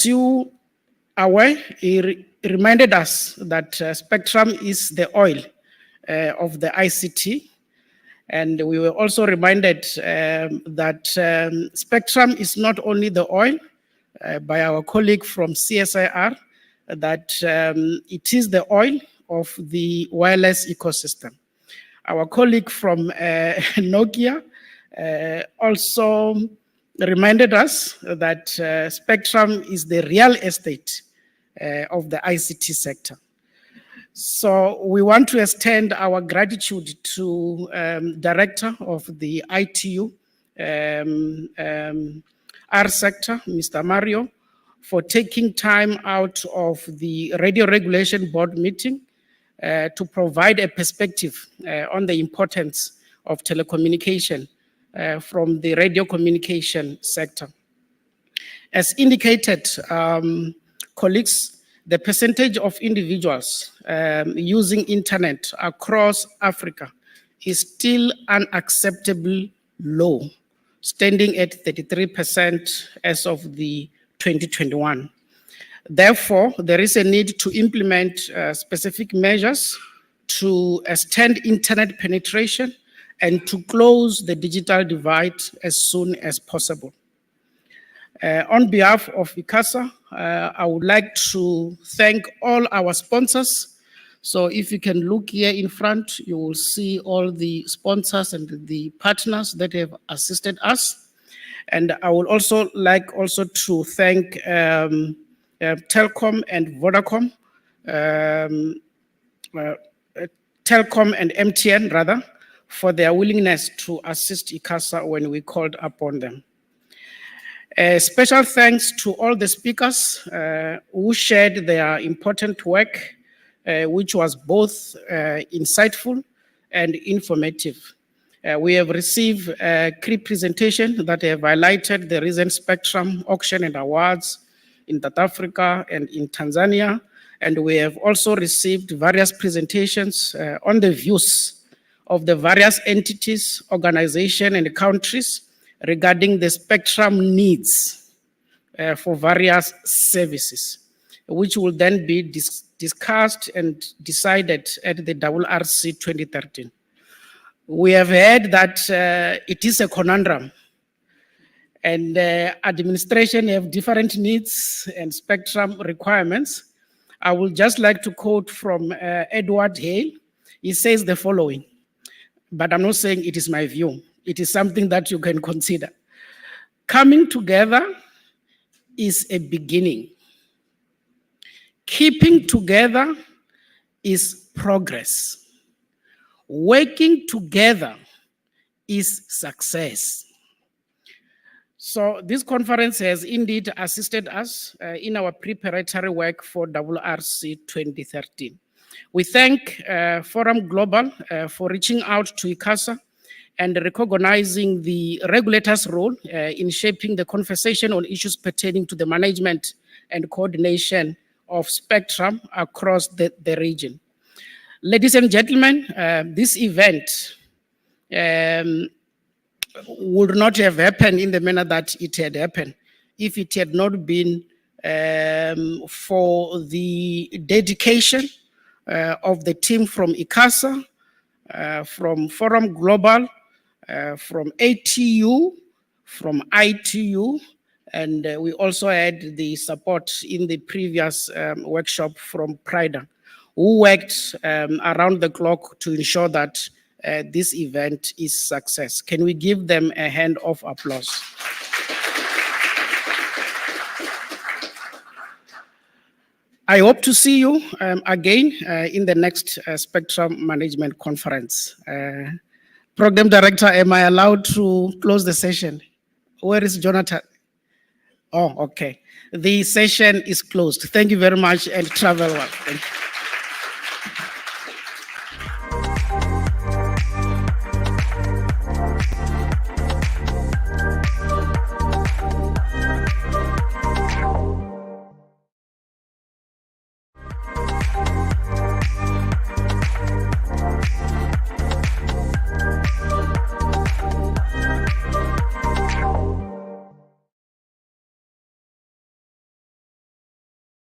you are aware, he reminded us that spectrum is the oil of the ICT. And we were also reminded that spectrum is not only the oil by our colleague from CSIR, that it is the oil of the wireless ecosystem. Our colleague from Nokia also reminded us that spectrum is the real estate of the ICT sector. So we want to extend our gratitude to Director of the ITU R sector, Mr. Mario, for taking time out of the Radio Regulation Board meeting to provide a perspective on the importance of telecommunication from the radio communication sector. As indicated, colleagues, the percentage of individuals using internet across Africa is still unacceptably low, standing at 33% as of the 2021. Therefore, there is a need to implement specific measures to extend internet penetration and to close the digital divide as soon as possible. On behalf of ICASA, I would like to thank all our sponsors. So if you can look here in front, you will see all the sponsors and the partners that have assisted us. And I would also like to thank Telkom and Vodacom, Telkom and MTN rather, for their willingness to assist ICASA when we called upon them. Special thanks to all the speakers who shared their important work, which was both insightful and informative. We have received key presentations that have highlighted the recent Spectrum auction and awards in South Africa and in Tanzania. And we have also received various presentations on the views of the various entities, organizations, and countries regarding the spectrum needs for various services, which will then be discussed and decided at the WRC 2013. We have heard that it is a conundrum, and administration have different needs and spectrum requirements. I would just like to quote from Edward Hale. He says the following, but I'm not saying it is my view. It is something that you can consider. Coming together is a beginning. Keeping together is progress. Working together is success. So this conference has indeed assisted us in our preparatory work for WRC 2013. We thank Forum Global for reaching out to ICASA and recognizing the regulator's role in shaping the conversation on issues pertaining to the management and coordination of spectrum across the region. Ladies and gentlemen, this event would not have happened in the manner that it had happened if it had not been for the dedication of the team from ICASA, from Forum Global, from ATU, from ITU, and we also had the support in the previous workshop from PRIDA, who worked around the clock to ensure that this event is success. Can we give them a hand of applause? I hope to see you again in the next Spectrum Management Conference. Program Director, am I allowed to close the session? Where is Jonathan? Oh, okay. The session is closed. Thank you very much and travel well. Thank you.